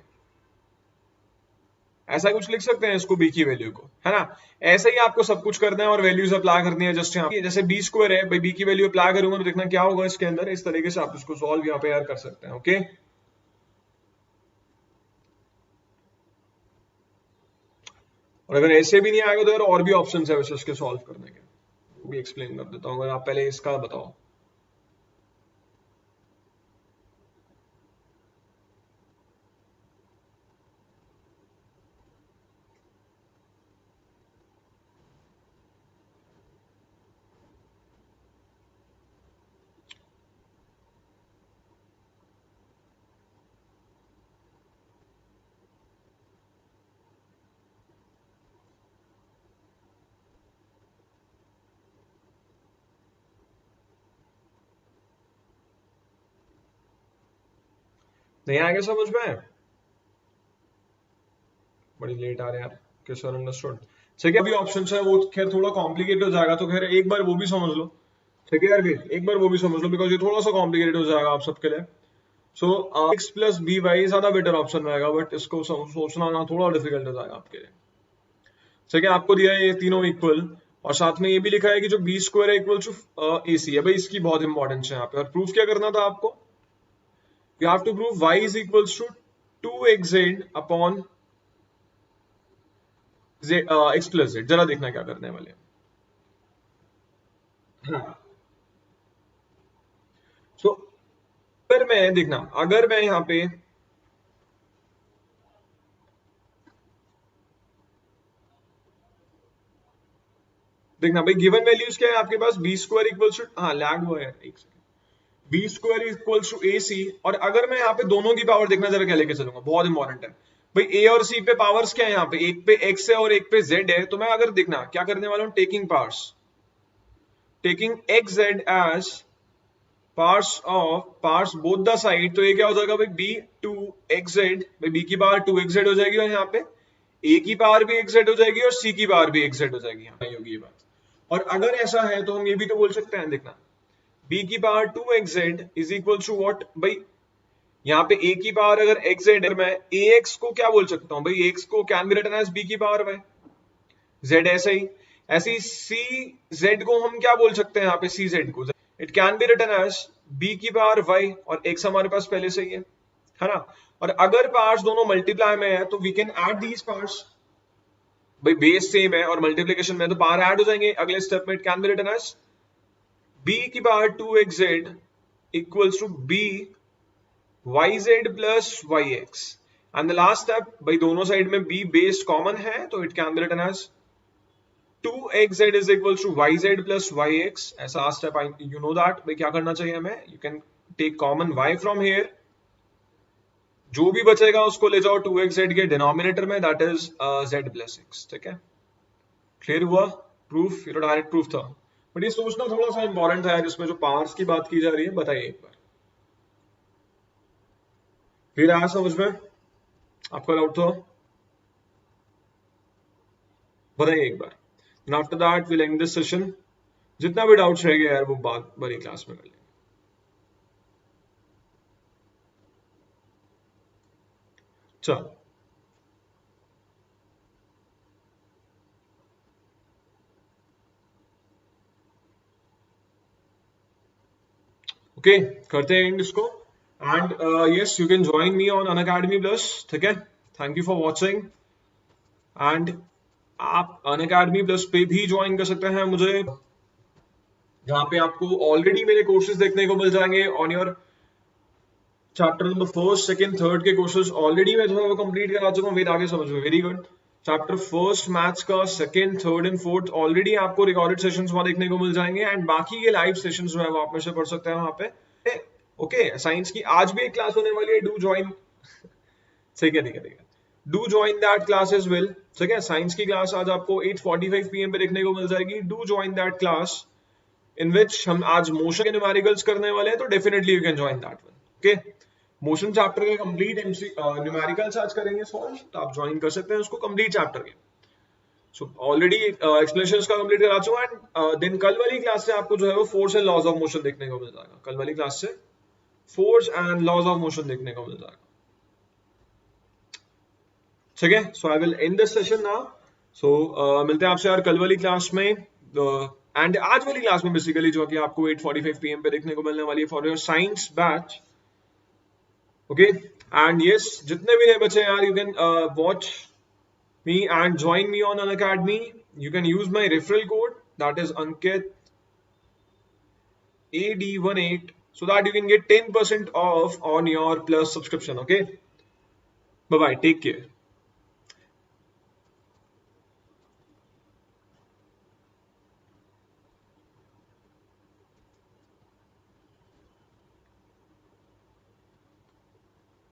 ऐसा कुछ लिख सकते हैं इसको बी की वैल्यू को, है ना। ऐसे ही आपको सब कुछ करना है और वैल्यूज अप्लाई करनी है जस्ट यहाँ, जैसे बी स्क्वायर है भाई, बी की वैल्यू अप्लाई करूंगा तो देखना क्या होगा इसके अंदर, इस तरीके से आप इसको सॉल्व यहाँ पे यार कर सकते हैं। ओके, और अगर ऐसे भी नहीं आएगा तो यार और भी ऑप्शन है वैसे इसके सॉल्व करने के, वो भी एक्सप्लेन कर देता हूँ। अगर आप पहले इसका बताओ। नहीं आएगा समझ में, बड़ी लेट आ रहे हैं यार, किस अंडरस्टूड। ठीक है, अभी ऑप्शन है वो खैर थोड़ा कॉम्प्लिकेटेड हो जाएगा, तो खैर एक बार वो भी समझ लो। ठीक है यार, फिर एक बार वो भी समझ लो बिकॉज ये थोड़ा सा कॉम्प्लिकेटेड हो जाएगा आप सबके लिए। सो एक्स प्लस बी वाई ज्यादा बेटर ऑप्शन रहेगा, बट इसको सोचना ना थोड़ा डिफिकल्ट हो जाएगा आपके लिए। ठीक है, आपको दिया है ये तीनों इक्वल, और साथ में ये भी लिखा है कि जो बी स्क्वायर है इक्वल टू ए सी है भाई, इसकी बहुत इंपॉर्टेंस है यहाँ पे। और प्रूफ क्या करना था आपको, you have to prove y is equals to 2xz upon X plus Z. जरा देखना क्या करने वाले हैं। हाँ, तो अगर मैं देखना, अगर मैं यहाँ पे देखना भाई, गिवन वैल्यूज क्या है आपके पास, बी स्क्वायर इक्वल्स टू, हाँ लैग हुआ है एक second, b square equals to a c. और अगर मैं यहाँ पे दोनों की पावर देखना जरा क्या लेके चलूंगा, बहुत इंपॉर्टेंट है भाई। ए और सी पे पावर्स क्या है यहाँ पे, एक पे एक्स है और एक पे जेड है। तो मैं अगर देखना क्या करने वाला हूँ, taking parts, taking X Z as parts of parts both the side. तो ये क्या हो जाएगा भाई, बी टू एक्स जेड, भाई बी की पावर 2xz हो जाएगी, और यहाँ पे ए की पावर भी xz हो जाएगी और सी की पावर भी xz हो जाएगी, यहाँ होगी ये बात। और अगर ऐसा है तो हम ये भी तो बोल सकते हैं, देखना b की power 2xz is equal to what भाई, यहाँ पे a की पावर अगर xz है, मैं ax को क्या बोल सकता हूँ भाई, ax को can be written as b की पावर y, z ऐसे ही c z को हम क्या बोल सकते हैं यहाँ पे, c z को it can be written as b की पावर y, और x हमारे पास पहले से ही है ना। और अगर पार्ट्स दोनों मल्टीप्लाई में है तो we can add these parts, भाई बेस सेम है और मल्टीप्लिकेशन में तो पावर ऐड हो जाएंगे अगले स्टेप में। It can be written as b की power 2xz equals to b yz plus yx, and the last step भाई दोनों साइड में b बेस कॉमन है, तो it can be written as 2xz is equals to yz plus yx। ऐसा स्टेप यू नो दैट भाई क्या करना चाहिए हमें, you can take common y from here, जो भी बचेगा उसको ले जाओ 2xz के डिनोमिनेटर में, that is z plus x। ठीक है, क्लियर हुआ प्रूफ, ये तो डायरेक्ट प्रूफ था, बट ये सोचना थोड़ा सा इंपॉर्टेंट है जिसमें जो पावर्स की बात की जा रही है। बताइए एक बार, फिर आया समझ में, आपका डाउट था बताइए एक बार। And after that will end this session, जितना भी डाउट्स रहेगा यार वो बात बड़ी क्लास में कर लेंगे। चलो ओके, करते हैं इसको। And yes, you can join me on Unacademy plus. ठीक है, thank you for watching. And आप अनअकैडमी प्लस पे भी ज्वाइन कर सकते हैं मुझे, जहां पे आपको ऑलरेडी मेरे कोर्सेज देखने को मिल जाएंगे on your chapter number first second third के कोर्सेज ऑलरेडी मैं जो है वो कंप्लीट करा चुका हूँ। वेट आगे समझो, very good. Chapter first maths का second third and fourth already आपको रिकॉर्डेड सेशंस वहां देखने को मिल जाएंगे, एंड बाकी के लाइव सेशंस जो है वो आप में से पढ़ सकते हैं वहां पे। ओके, साइंस की आज भी एक क्लास होने वाली है, डू ज्वाइन। ठीक है ठीक है ठीक है, do join that class as well. ठीक है, साइंस की क्लास आज आपको 8:45 PM पे देखने को मिल जाएगी। Do join that class in which हम आज मोशन के न्यूमेरिकल्स करने वाले हैं, तो definitely you can join that one. Okay, motion chapter के कंप्लीट न्यूमेरिकल्स आज करेंगे सॉल्व, तो आप ज्वाइन कर सकते हैं उसको कंप्लीट चैप्टर के। सो ऑलरेडी एक्सप्लेनेशंस का कंप्लीट करा चुका एंड देन कल वाली क्लास से आपको जो है वो force and laws of motion देखने को मिल जाएगा। कल वाली क्लास से force and laws of motion देखने को मिल जाएगा। ठीक है, so I will end this session now. So मिलते हैं आपसे यार कल वाली क्लास में, एंड आज वाली क्लास में बेसिकली जो कि आपको 8:45 PM पे देखने को मिलने वाली है for your science batch. Okay, and yes, जितने भी नए बच्चे यार, you can watch me and join me on Unacademy. You can use my referral code, that is Ankit AD18, so that you can get 10% off on your Plus subscription. Okay, bye bye, take care.